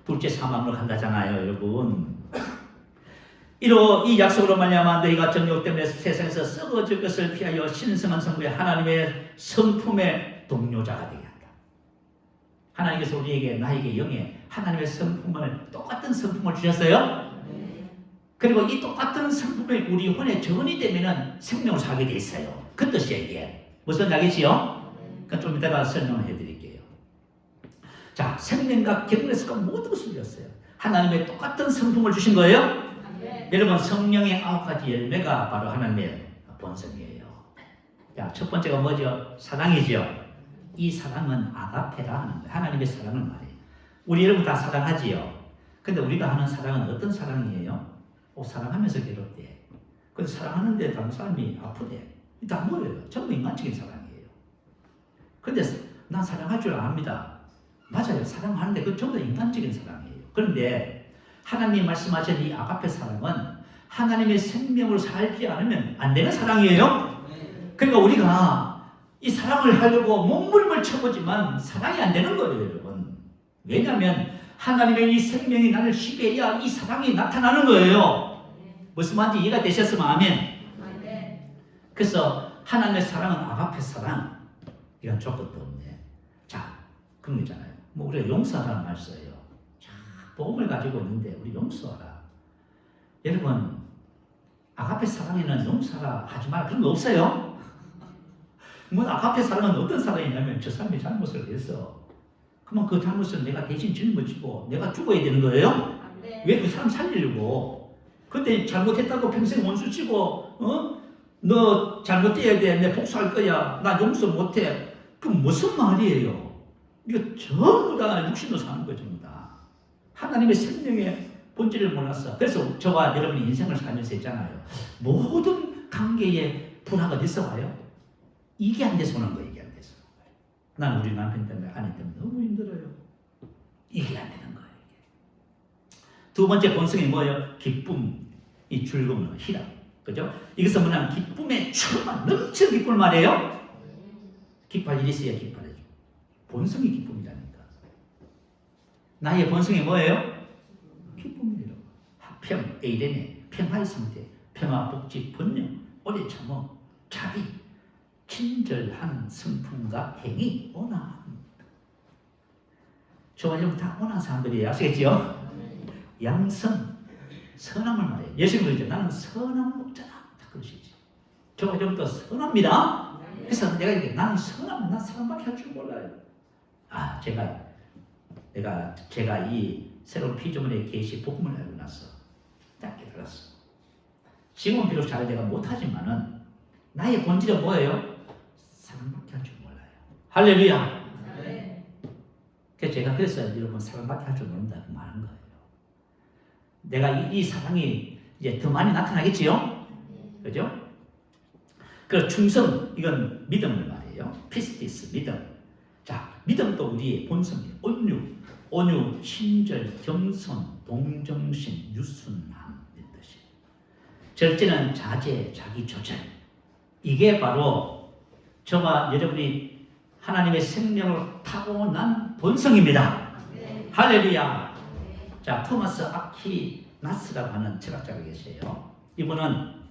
둘째 사망으로 간다잖아요, 여러분. 이 약속으로 말미암아 너희가 정욕 때문에 세상에서 썩어질 것을 피하여 신성한 성부의 하나님의 성품의 동료자가 되게 한다. 하나님께서 우리에게, 나에게, 영에 하나님의 성품을, 똑같은 성품을 주셨어요. 그리고 이 똑같은 성품이 우리 혼에 전이 되면은 생명을 살게 돼 있어요. 그 뜻이에요, 이게. 무슨 이야기지요? 그러니까 좀 이따가 설명을 해드릴게요. 자, 생명과 경건에 속한 모든 것을 주셨어요. 하나님의 똑같은 성품을 주신 거예요. 여러분, 성령의 9가지 열매가 바로 하나님의 본성이에요. 자, 첫 번째가 뭐죠? 사랑이죠. 이 사랑은 아가페라 하는 거예요. 하나님의 사랑을 말해요. 우리 여러분 다 사랑하지요. 근데 우리가 하는 사랑은 어떤 사랑이에요? 사랑하면서 괴롭대. 근데 사랑하는데 다른 사람이 아프대. 다 뭐예요? 전부 인간적인 사랑이에요. 근데 난 사랑할 줄 압니다. 맞아요. 사랑하는데 그건 전부 다 인간적인 사랑이에요. 그런데 하나님이 말씀하신 이 아가페 사랑은 하나님의 생명으로 살지 않으면 안 되는 사랑이에요. 그러니까 우리가 이 사랑을 하려고 몸부림을 쳐보지만 사랑이 안 되는 거예요, 여러분. 왜냐하면 하나님의 이 생명이 나를 지배해야 이 사랑이 나타나는 거예요. 무슨 말인지 이해가 되셨으면 아멘. 그래서 하나님의 사랑은 아가페 사랑. 이건 조건도 없네. 자, 그런 거 있잖아요. 뭐 우리가 용서하라는 말 써요. 자, 복음을 가지고 있는데 우리 용서하라. 여러분, 아가페 사랑에는 용서하라 하지 마라 그런 거 없어요. 뭐 아가페 사랑은 어떤 사랑이냐면 저 사람이 잘못을 했어. 그러면 그 잘못을 내가 대신 짊어지고 내가 죽어야 되는 거예요? 왜 그 사람 살리려고? 근데 잘못했다고 평생 원수 치고 너 잘못해야 돼. 내 복수할 거야. 나 용서 못해. 그 무슨 말이에요? 이거 전부 다 육신으로 사는 거죠. 전부 다. 하나님의 생명의 본질을 몰랐어. 그래서 저와 여러분이 인생을 살면서 있잖아요. 모든 관계에 불화가 어디서 와요? 이게 안 돼서 오는 거예요. 이게 안 돼서. 나는 우리 남편 때문에 아내 때문에 너무 힘들어요. 이게 안 되는 거예요. 두 번째 본성이 뭐예요? 기쁨, 이 즐거움, 희락. 그죠? 이것은 뭐냐면 기쁨의 충만, 넘치는 기쁨을 말해요. 기뻐할 일이 있어야 기뻐하죠. 본성이 기쁨이라니까. 나의 본성이 뭐예요? 기쁨이에요. 화평, 에이레네, 평화의 상태, 평화, 복지, 번영, 오래 참음, 자비, 친절한 성품과 행위, 온화함. 저와 여러분 다 온화한 사람들이에요. 아시겠죠? 양선, 선함을 말해요. 예수님 그러죠. 나는 선한 목자다. 다 그러시지. 저와 여러분도 선합니다. 그래서 내가 이렇게 나는 선함, 난 사랑밖에 할 줄 몰라요. 제가 이 새로운 피조물의 계시 복음을 알고 나서 딱 깨달았어. 지금은 비록 잘 내가 못하지만은 나의 본질은 뭐예요? 사랑밖에 할 줄 몰라요. 할렐루야. 그래서 제가 여러분 사랑밖에 할 줄 모른다 그 말한 거예요. 내가 이 사랑이 이제 더 많이 나타나겠지요? 그죠? 그 충성, 이건 믿음을 말해요. 피스티스, 믿음. 자, 믿음도 우리의 본성이에요. 온유, 친절, 겸손, 동정심, 유순함 이런 뜻이에요. 절제는 자제, 자기 조절. 이게 바로 저와 여러분이 하나님의 생명을 타고난 본성입니다. 할렐루야. 자, 토마스 아퀴나스라고 하는 철학자가 계세요. 이분은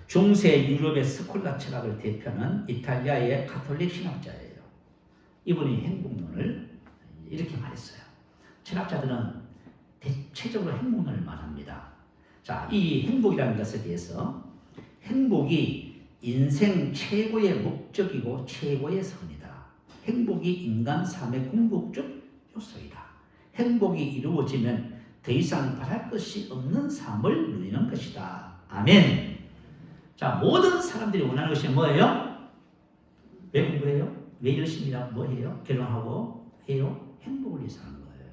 중세 유럽의 스콜라 철학을 대표하는 이탈리아의 가톨릭 신학자예요. 이분이 행복론을 이렇게 말했어요. 철학자들은 대체적으로 행복론을 말합니다. 자, 이 행복이라는 것에 대해서 행복이 인생 최고의 목적이고 최고의 선이다. 행복이 인간 삶의 궁극적 요소이다. 행복이 이루어지면 더 이상 바랄 것이 없는 삶을 누리는 것이다. 아멘. 자, 모든 사람들이 원하는 것이 뭐예요? 왜 공부해요? 왜 열심히 하고 뭐 해요? 결혼하고 해요? 행복을 위해서 하는 거예요.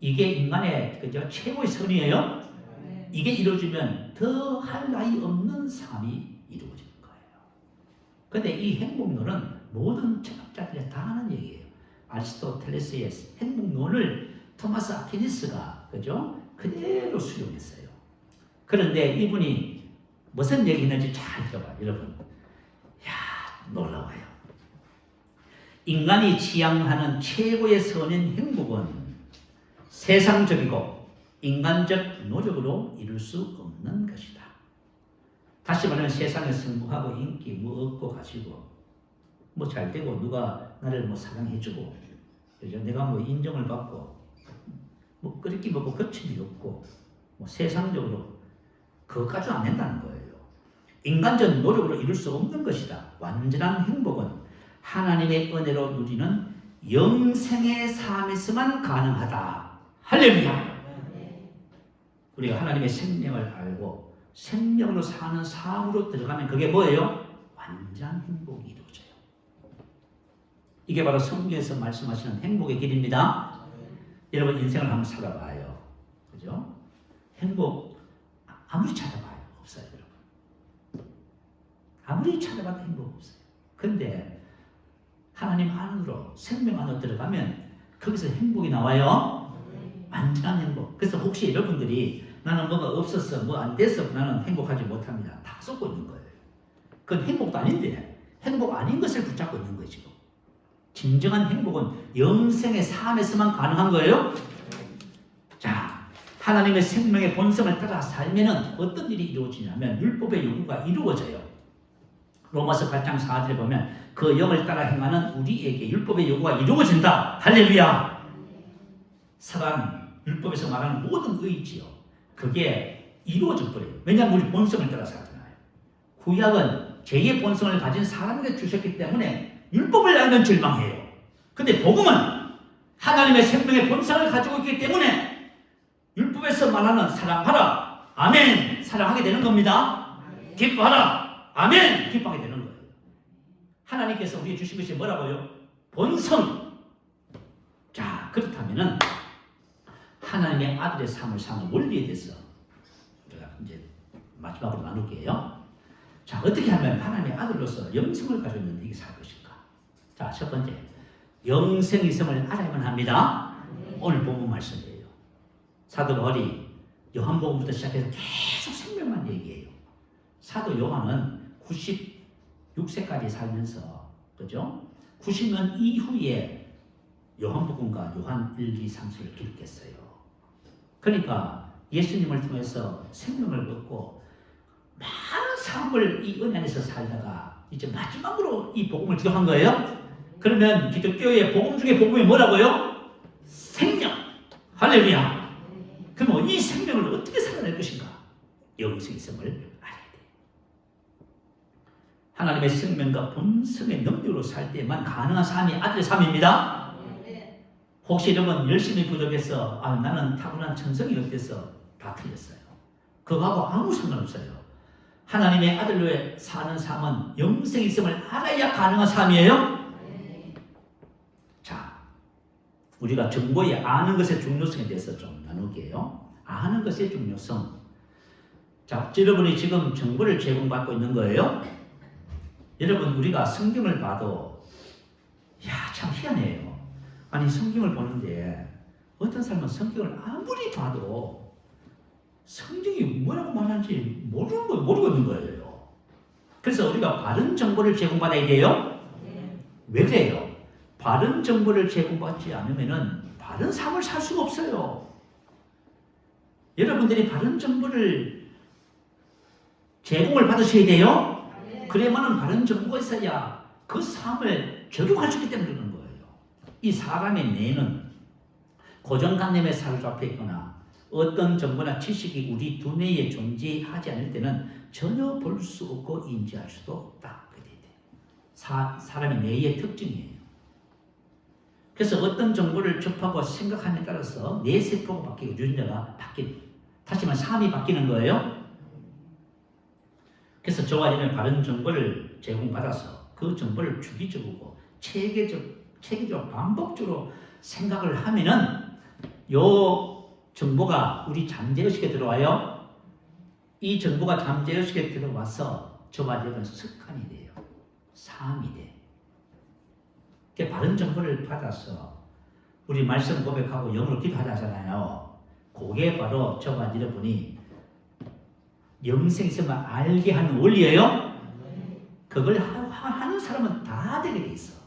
이게 인간의 그죠? 최고의 선이에요. 이게 이루어지면 더 할 나위 없는 삶이 이루어지는 거예요. 그런데 이 행복론은 모든 철학자들이 다 하는 얘기예요. 아리스토텔레스의 행복론을 토마스 아퀴니스가 그죠? 그대로 수용했어요. 그런데 이분이 무슨 얘기했는지 잘 들어봐요, 여러분. 놀라워요. 인간이 지향하는 최고의 선인 행복은 세상적이고 인간적 노력으로 이룰 수 없는 것이다. 다시 말하면 세상에 성공하고 인기 뭐 얻고 가지고 뭐 잘 되고 누가 나를 뭐 사랑해주고 그죠? 내가 뭐 인정을 받고 뭐 끓이기 먹고 거침이 없고 뭐 세상적으로 그것까지는 안 된다는 거예요. 인간적 노력으로 이룰 수 없는 것이다. 완전한 행복은 하나님의 은혜로 누리는 영생의 삶에서만 가능하다. 할렐루야. 우리가 하나님의 생명을 알고 생명으로 사는 삶으로 들어가면 그게 뭐예요? 완전 행복이 이루어져요. 이게 바로 성경에서 말씀하시는 행복의 길입니다. 여러분 인생을 한번 살아봐요. 그죠? 행복 아무리 찾아봐요. 없어요, 여러분. 아무리 찾아봐도 행복 없어요. 근데 하나님 안으로, 생명 안으로 들어가면 거기서 행복이 나와요. 완전한 행복. 그래서 혹시 여러분들이 나는 뭐가 없었어, 뭐 안 됐어, 나는 행복하지 못합니다. 다 쏟고 있는 거예요. 그건 행복도 아닌데 행복 아닌 것을 붙잡고 있는 거예요, 지금. 진정한 행복은 영생의 삶에서만 가능한 거예요. 자, 하나님의 생명의 본성을 따라 살면은 어떤 일이 이루어지냐면 율법의 요구가 이루어져요. 로마서 8장 4절에 보면 그 영을 따라 행하는 우리에게 율법의 요구가 이루어진다. 할렐루야. 사랑, 율법에서 말하는 모든 의지요, 그게 이루어져 버려요. 왜냐하면 우리 본성을 따라 살잖아요. 구약은 죄의 본성을 가진 사람에게 주셨기 때문에 율법을 알면 절망해요. 근데 복음은 하나님의 생명의 본성을 가지고 있기 때문에 율법에서 말하는 사랑하라, 아멘, 사랑하게 되는 겁니다. 기뻐하라, 아멘, 기뻐하게 되는 거예요. 하나님께서 우리에게 주신 것이 뭐라고요? 본성. 자, 그렇다면은 하나님의 아들의 삶을 사는 원리에 대해서 우리가 이제 마지막으로 나눌게요. 자, 어떻게 하면 하나님의 아들로서 영생을 가지고 있는 이게 살 것인가? 자, 첫 번째, 영생이성을 알아야만 합니다. 오늘 본문 말씀이에요. 사도 바울이 요한복음부터 시작해서 계속 생명만 얘기해요. 사도 요한은 96세까지 살면서, 그죠? 90년 이후에 요한복음과 요한 1, 2, 3서를 기록했어요. 그러니까 예수님을 통해서 생명을 얻고 많은 삶을 이 은혜 안에서 살다가 이제 마지막으로 이 복음을 기록한 거예요. 그러면 기독교의 복음 중에 복음이 뭐라고요? 생명. 할렐루야. 그럼 이 생명을 어떻게 살아낼 것인가? 영생성을 알아야 돼요. 하나님의 생명과 본성의 능력으로 살 때만 가능한 삶이 아들의 삶입니다. 혹시 여러분 열심히 부족해서 나는 타고난 천성이 어때서 다 틀렸어요. 그거하고 아무 상관없어요. 하나님의 아들로 사는 삶은 영생이성을 알아야 가능한 삶이에요. 자, 우리가 정보에 아는 것의 중요성에 대해서 좀 나눌게요. 아는 것의 중요성. 자, 여러분이 지금 정보를 제공받고 있는 거예요. 여러분, 우리가 성경을 봐도 참 희한해요. 아니, 성경을 보는데 어떤 사람은 성경을 아무리 봐도 성경이 뭐라고 말하는지 모르고 있는 거예요. 그래서 우리가 바른 정보를 제공받아야 돼요. 왜 그래요? 바른 정보를 제공받지 않으면 바른 삶을 살 수가 없어요. 여러분들이 바른 정보를 제공을 받으셔야 돼요. 그래야만 바른 정보가 있어야 그 삶을 적용할 수 있기 때문에 그런 거예요. 이 사람의 뇌는 고정관념에 사로잡혀 있거나 어떤 정보나 지식이 우리 두뇌에 존재하지 않을 때는 전혀 볼 수 없고 인지할 수도 없다. 사람의 뇌의 특징이에요. 그래서 어떤 정보를 접하고 생각함에 따라서 뇌세포가 바뀌고 유전자가 바뀌는, 다시 말해 삶이 바뀌는 거예요. 그래서 저와 여러분은 바른 정보를 제공받아서 그 정보를 주기적으로 체계적으로 반복적으로 생각을 하면은 요 정보가 우리 잠재의식에 들어와요. 이 정보가 잠재의식에 들어와서 저와 여러분 습관이 돼요. 삶이 돼. 바른 정보를 받아서 우리 말씀 고백하고 영으로 기도하잖아요. 그게 바로 저와 여러분이 영생성을 알게 하는 원리예요. 그걸 하는 사람은 다 되게 돼 있어.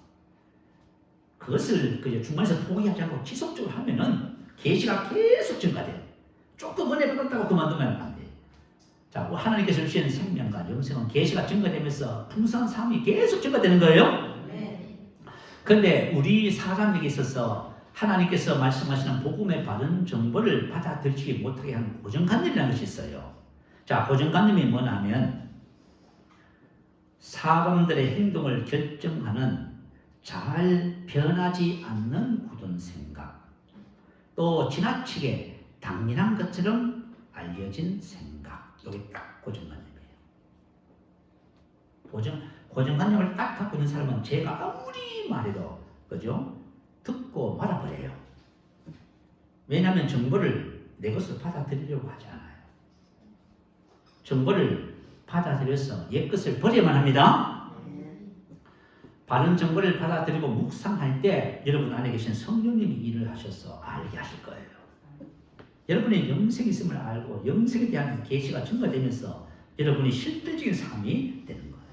그것을 중간에서 포기하지 않고 지속적으로 하면은 계시가 계속 증가돼. 조금 은혜 받았다고 그만두면 안 돼. 자, 하나님께서 주신 생명과 영생은 계시가 증가되면서 풍성한 삶이 계속 증가되는 거예요. 그런데 우리 사람에게 있어서 하나님께서 말씀하시는 복음의 바른 정보를 받아들이지 못하게 하는 고정관념이라는 것이 있어요. 자, 고정관념이 뭐냐면 사람들의 행동을 결정하는 잘 변하지 않는 굳은 생각, 또 지나치게 당연한 것처럼 알려진 생각, 이게 딱 고정관념이에요. 고정관념을 딱 갖고 있는 사람은 제가 아무리 말해도 그죠? 듣고 말아버려요. 왜냐하면 정보를 내 것을 받아들이려고 하지 않아요. 정보를 받아들여서 옛 것을 버려야만 합니다. 바른 정보를 받아들이고 묵상할 때 여러분 안에 계신 성령님이 일을 하셔서 알게 하실 거예요. 여러분의 영생이 있음을 알고 영생에 대한 계시가 증가되면서 여러분이 실질적인 삶이 되는 거예요.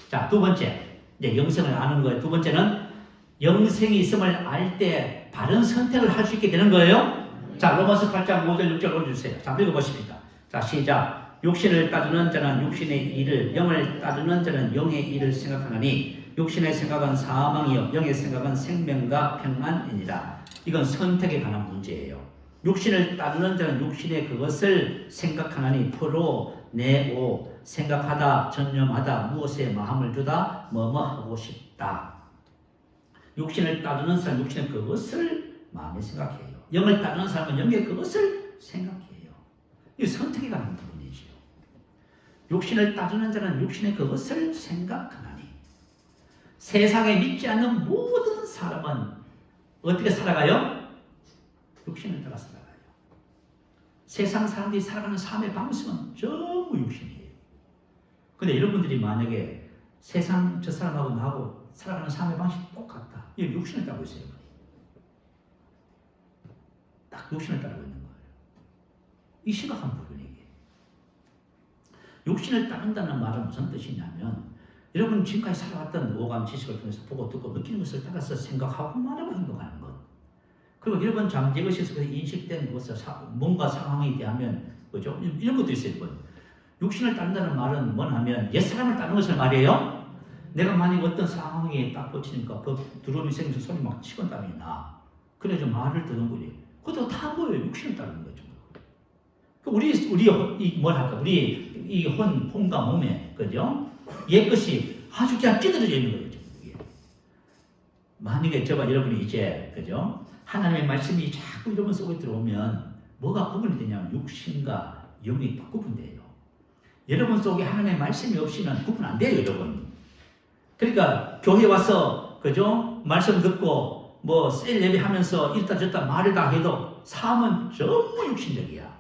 자, 두 번째, 이제 영생을 아는 거예요. 두 번째는 영생이 있음을 알 때 바른 선택을 할 수 있게 되는 거예요. 자, 로마서 8장 5절 6절 올려주세요. 자, 읽어보십니다. 자, 시작. 육신을 따르는 자는 육신의 일을, 영을 따르는 자는 영의 일을 생각하나니 육신의 생각은 사망이요 영의 생각은 생명과 평안이니라. 이건 선택에 관한 문제예요. 육신을 따르는 자는 육신의 그것을 생각하나니 프로 내오 생각하다 전념하다 무엇에 마음을 두다 뭐뭐하고 싶다. 육신을 따르는 사람은 육신의 그것을 마음에 생각해요. 영을 따르는 사람은 영의 그것을 생각해요. 이 선택에 관한 부분이지요. 육신을 따르는 자는 육신의 그것을 생각하나니. 세상에 믿지 않는 모든 사람은 어떻게 살아가요? 육신을 따라 살아가요. 세상 사람들이 살아가는 삶의 방식은 전부 육신이에요. 근데 여러분들이 만약에 세상 저 사람하고 나하고 살아가는 삶의 방식이 똑같다. 이 육신을 따르고 있어요. 딱 육신을 따르고 있는 거예요. 이 심각한 부분이에요. 육신을 따른다는 말은 무슨 뜻이냐면 여러분 지금까지 살아왔던 오감 지식을 통해서 보고 듣고 느끼는 것을 따라서 생각하고 말하고 행동하는 것. 그리고 여러분 잠재의식에서 인식된 것을 뭔가 상황에 대하면 그죠? 이런 것도 있어요. 여러분. 육신을 따른다는 말은 뭐냐면 옛사람을 따르는 것을 말이에요. 내가 만약 어떤 상황에 딱 꽂히니까 그 두려움이 생겨서 소리 막 치건땀이 나. 그래서 말을 듣는 거지. 그것도 다 뭐예요? 육신을 따르는 거죠. 우리 뭐랄까 우리 이 혼과 몸에 그죠? 옛 것이 아주 그냥 찌들어져 있는 거예요. 지금. 만약에 저와 여러분이 이제 그죠? 하나님의 말씀이 자꾸 여러분 속에 들어오면 뭐가 구분이 되냐면 육신과 영이 딱 구분돼요. 여러분 속에 하나님의 말씀이 없이는 구분 안 돼요, 여러분. 그러니까 교회 와서 그죠? 말씀 듣고 뭐 셀 예배하면서 이랬다 저랬다 말을 다 해도 삶은 전부 육신적이야.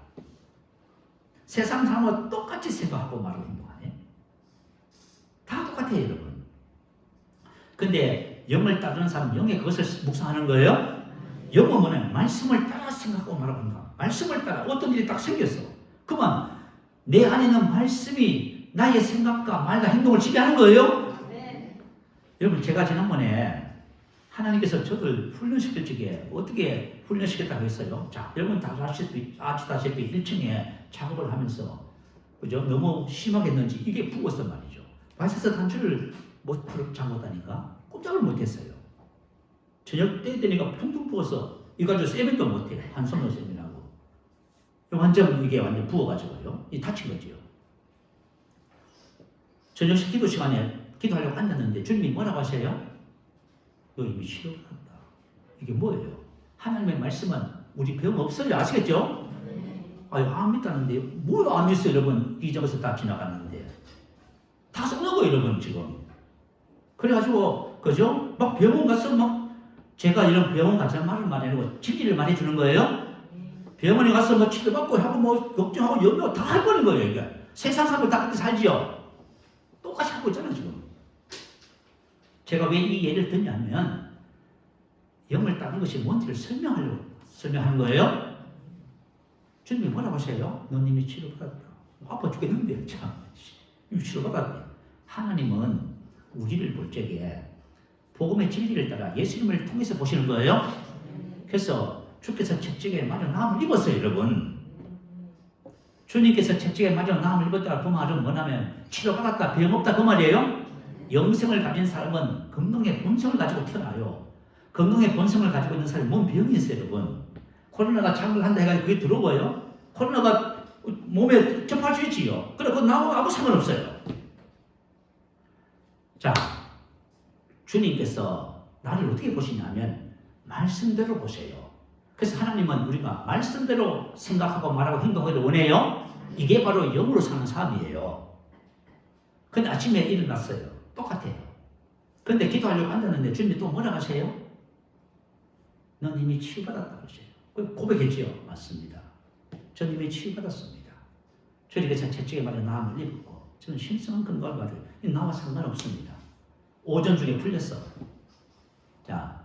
세상 사람과 똑같이 생각하고 말하고 행동하네. 다 똑같아요, 여러분. 근데 영을 따르는 사람은 영의 그것을 묵상하는 거예요. 영은 뭐냐면 말씀을 따라 생각하고 말하고 행동하는 말씀을 따라 어떤 일이 딱 생겼어. 그러면 내 안에 있는 말씀이 나의 생각과 말과 행동을 지배하는 거예요. 네. 여러분 제가 지난번에 하나님께서 저를 훈련시킬 적에 어떻게 훈련시켰다고 했어요. 자, 여러분 다 아시다시피 1층에 작업을 하면서 그죠? 너무 심하겠는지 이게 부었단 말이죠. 바이셔츠 단추를 못 잠궜다니까 꼼짝을 못했어요. 저녁 때 되니까 퉁퉁 부어서 이거 가지고 세면도 못해. 한 손으로 세면하고 완전 이게 완전 부어가지고요. 이 다친 거지요. 저녁 기도 시간에 기도하려고 앉았는데 주님이 뭐라고 하세요? 너 이미 치료받았다. 이게 뭐예요? 하나님의 말씀은 우리 병 없어요. 아시겠죠? 아유, 안 믿다는데 뭘 안 믿어요, 여러분. 이 점에서 다 지나갔는데 다 썩는 거예요, 여러분 지금. 그래가지고 그죠? 막 병원 가서 막 제가 이런 병원 가자는 말을 많이 하고 진리를 많이 주는 거예요. 병원에 가서 뭐 치료받고 하고 뭐 걱정하고 염려 다 해버린 거예요. 이게 세상 사람들 다 그렇게 살지요. 똑같이 하고 있잖아요 지금. 제가 왜 이 예를 듣냐면 영을 따르는 것이 뭔지를 설명하는 거예요. 주님이 뭐라고 하세요? 너님이 치료받았다. 아파 죽겠는데 참 치료받았대. 하나님은 우리를 볼 적에 복음의 진리를 따라 예수님을 통해서 보시는 거예요. 그래서 주께서 채찍에 맞아 나음을 입었어요, 여러분. 주님께서 채찍에 맞아 나음을 입었다 그 말은 뭐냐면 치료받았다, 병 없다 그 말이에요. 영생을 가진 사람은 건강의 본성을 가지고 태어나요. 건강의 본성을 가지고 있는 사람이 몸 병이 있어요, 여러분. 코로나가 장을 한다 해가지고 그게 들어와요. 코로나가 몸에 접할 수 있지요. 그래, 그거 나하고 아무 상관없어요. 자, 주님께서 나를 어떻게 보시냐면 말씀대로 보세요. 그래서 하나님은 우리가 말씀대로 생각하고 말하고 행동하기를 원해요. 이게 바로 영으로 사는 삶이에요. 근데 아침에 일어났어요. 똑같아요. 근데 기도하려고 앉았는데 주님이 또 뭐라고 하세요? 넌 이미 치유받았다고 하세요. 고백했지요. 맞습니다. 저는 이미 치유받았습니다. 저는 그래서 채찍에 맞아 나음을 입었고 저는 신성한 건강을 가지고 나와 상관없습니다. 오전 중에 풀렸어. 자,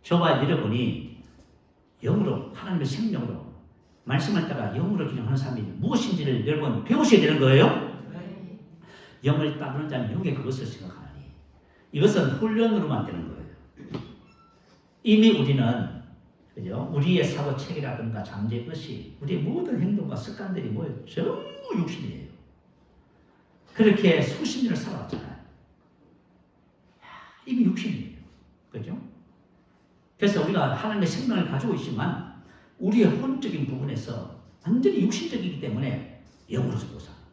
저와 여러분이 영으로 하나님의 생명으로 말씀을 따라 영으로 기능하는 사람이 무엇인지를 여러분 배우셔야 되는 거예요. 영을 따르는 자는 영의 그것을 생각하니 이것은 훈련으로만 되는 거예요. 이미 우리는 그죠? 우리의 사고 체계라든가 잠재 의식, 우리의 모든 행동과 습관들이 뭐예요? 전부 육신이에요. 그렇게 수십 년을 살아왔잖아요. 이미 육신이에요. 그죠? 그래서 우리가 하나님의 생명을 가지고 있지만 우리의 혼적인 부분에서 완전히 육신적이기 때문에 영으로서 못 사는 거예요.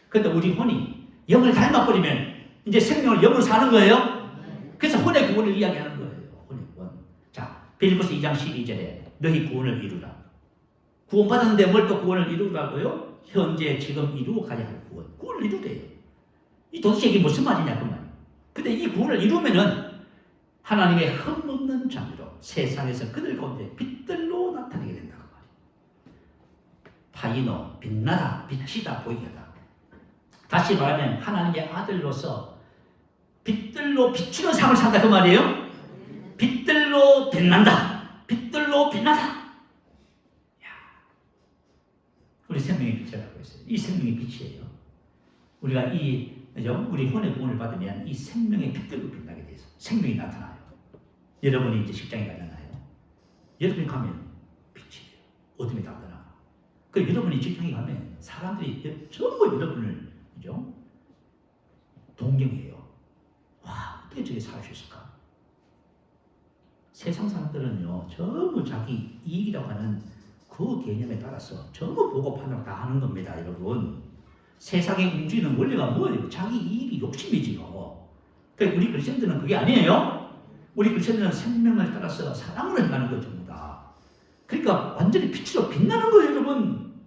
그런데 우리 혼이 영을 닮아버리면 이제 생명을 영으로 사는 거예요. 그래서 혼의 구원을 이야기하는 거예요. 혼의 구원. 자, 빌립보서 2장 12절에 너희 구원을 이루라. 구원받았는데 뭘 또 구원을 이루라고요? 현재 지금 이루어 가야 할 구원. 구원을 이루래요. 이 도대체 이게 무슨 말이냐 그 말이에요. 근데 이 구원을 이루면은 하나님의 흠없는 자비로 세상에서 그들 가운데 빛들로 나타나게 된다고 말이에요. 파이노, 빛나다, 빛이다, 보이게 하다. 다시 말하면 하나님의 아들로서 빛들로 비추는 삶을 산다 그 말이에요. 빛들로 빛난다. 빛들로 빛나다. 우리 생명의 빛이라고 했어요. 이 생명의 빛이에요. 우리가 우리 혼의 구원을 받으면 이 생명의 빛들로 빛나게 돼서 생명이 나타나요. 여러분이 이제 직장에 가잖아요. 여러분이 가면 빛이에요. 어둠이 다 떠나가. 그 여러분이 직장에 가면 사람들이 전부 여러분을 그죠? 동경해요. 와, 어떻게 저게 살 수 있을까? 세상 사람들은요, 전부 자기 이익이라고 하는 그 개념에 따라서 전부 보고 판단 다 하는 겁니다, 여러분. 세상에 움직이는 원리가 뭐예요? 자기 이익이 욕심이지요. 그러니까 우리 그리스도인들은 그게 아니에요. 우리 그리스도인들은 생명을 따라서 사랑으로 행하는 거죠, 전부 다. 그러니까 완전히 빛으로 빛나는 거예요, 여러분.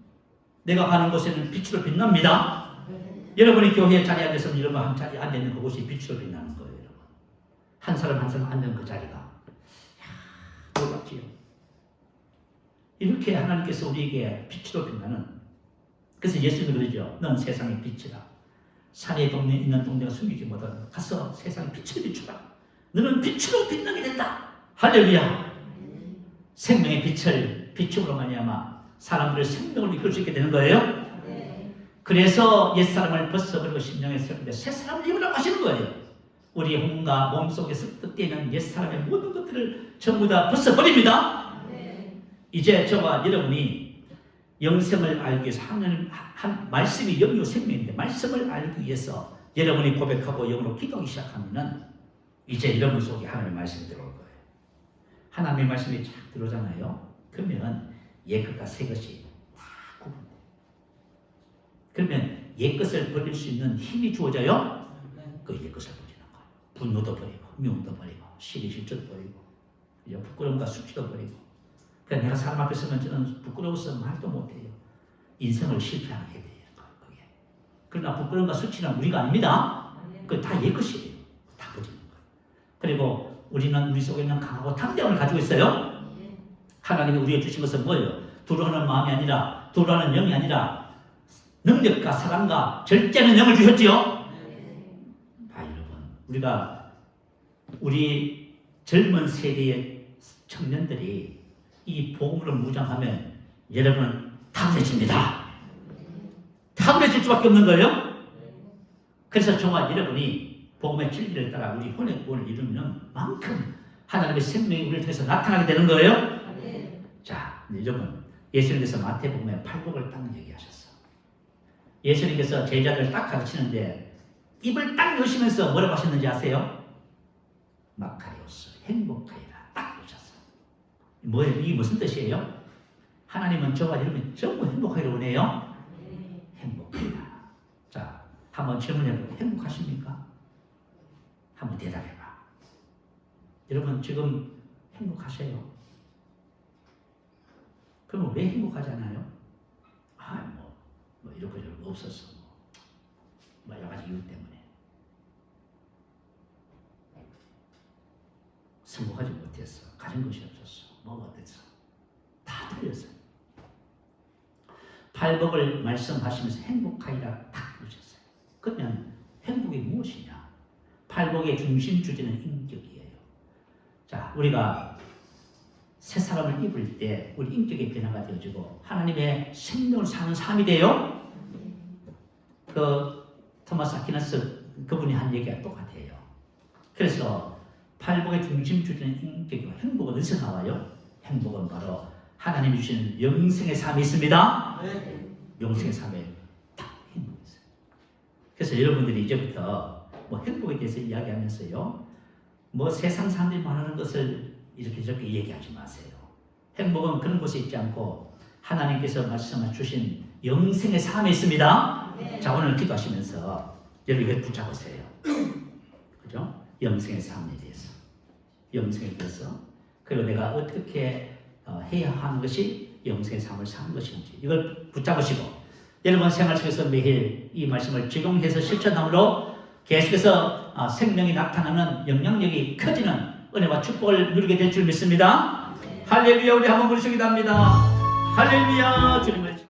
내가 가는 곳에는 빛으로 빛납니다. 여러분이 교회에 자리에 앉아서 여러분 한 자리에 앉아있는 그곳이 빛으로 빛나는 거예요, 여러분. 한 사람 한 사람 앉는 그 자리가. 놀랍지요. 이렇게 하나님께서 우리에게 빛으로 빛나는, 그래서 예수님이 그러죠. 넌 세상의 빛이다. 산에 동네 있는 동네가 숨기지 못하다. 가서 세상의 빛을 비추라. 너는 빛으로 빛나게 된다. 할렐루야. 생명의 빛을 비춤으로 말미암아 사람들의 생명을 이끌 수 있게 되는 거예요. 그래서 옛사람을 벗어버리고 심령에 새롭게 새 사람을 입으라고 하시는 거예요. 우리 혼과 몸속에 습득되는 옛사람의 모든 것들을 전부 다 벗어버립니다. 이제 저와 여러분이 영생을 알기 위해서 한 말씀이 영이요 생명인데 말씀을 알기 위해서 여러분이 고백하고 영으로 기도하기 시작하면은 이제 여러분 속에 하나님의 말씀이 들어올 거예요. 하나님의 말씀이 쫙 들어오잖아요. 그러면 옛것과 새것이 다 구분돼요. 그러면 옛것을 버릴 수 있는 힘이 주어져요. 그 옛것을 버리는 거예요. 분노도 버리고 미움도 버리고 시기 질투도 버리고 부끄러움과 수치도 버리고. 그러니까 내가 사람 앞에 서면 저는 부끄러워서 말도 못해요. 인생을 실패하게 돼요. 그게. 그러나 부끄러움과 수치는 우리가 아닙니다. 그 다 옛것이에요. 다 버리는 거예요. 그리고 우리는 우리 속에 있는 강하고 탐정을 가지고 있어요. 하나님이 우리에게 주신 것은 뭐예요? 두려워하는 마음이 아니라, 두려워하는 영이 아니라 능력과 사랑과 절제하는 영을 주셨지요. 여러분, 우리 젊은 세대의 청년들이 이 복음으로 무장하면 여러분은 탁월해집니다. 탁월해질 수밖에 없는 거예요. 그래서 저와 여러분이 복음의 진리를 따라 우리 혼의 구원을 이루는 만큼 하나님의 생명이 우리를 통해서 나타나게 되는 거예요. 자, 여러분, 예수님께서 마태복음에 팔복을 딱 얘기하셨어. 예수님께서 제자들 딱 가르치는데 입을 딱 여시면서 뭐라고 하셨는지 아세요? 마카리오스, 행복하리라 딱 그러셨어. 뭐예요? 이게 무슨 뜻이에요? 하나님은 저와 여러분이 전부 행복하기를 원해요. 행복하리라. 자, 한번 질문해볼게요. 행복하십니까? 한번 대답해봐. 여러분 지금 행복하세요? 그럼 왜 행복하잖아요? 뭐 이렇게 저렇게 없었어. 뭐 여러 가지 이유 때문에. 성공하지 못했어. 가진 것이 없었어. 뭐가 어땠어. 다 틀렸어요. 팔복을 말씀하시면서 행복하리라 딱 그러셨어요. 그러면 행복이 무엇이냐? 팔복의 중심 주제는 인격이에요. 자, 우리가 새 사람을 입을 때 우리 인격의 변화가 되어지고 하나님의 생명을 사는 삶이 돼요. 그 토마스 아퀴나스 그분이 한 얘기가 똑같아요. 그래서 팔복의 중심 주제는 인격이고 행복은 어디서 나와요? 행복은 바로 하나님이 주시는 영생의 삶이 있습니다. 영생의 삶에 딱 행복이 있어요. 그래서 여러분들이 이제부터 뭐 행복에 대해서 이야기하면서요, 뭐 세상 사람들이 말하는 것을 이렇게 저렇게 얘기하지 마세요. 행복은 그런 곳에 있지 않고 하나님께서 말씀해 주신 영생의 삶에 있습니다. 자, 오늘 기도하시면서 여러분 이걸 붙잡으세요. 그죠? 영생의 삶에 대해서, 영생에 대해서, 그리고 내가 어떻게 해야 하는 것이 영생의 삶을 사는 것인지 이걸 붙잡으시고 여러분 생활 속에서 매일 이 말씀을 적용해서 실천함으로 계속해서 생명이 나타나는 영향력이 커지는 은혜와 축복을 누리게 될 줄 믿습니다. 할렐루야. 우리 한번 부르시기도 합니다. 할렐루야. 주님을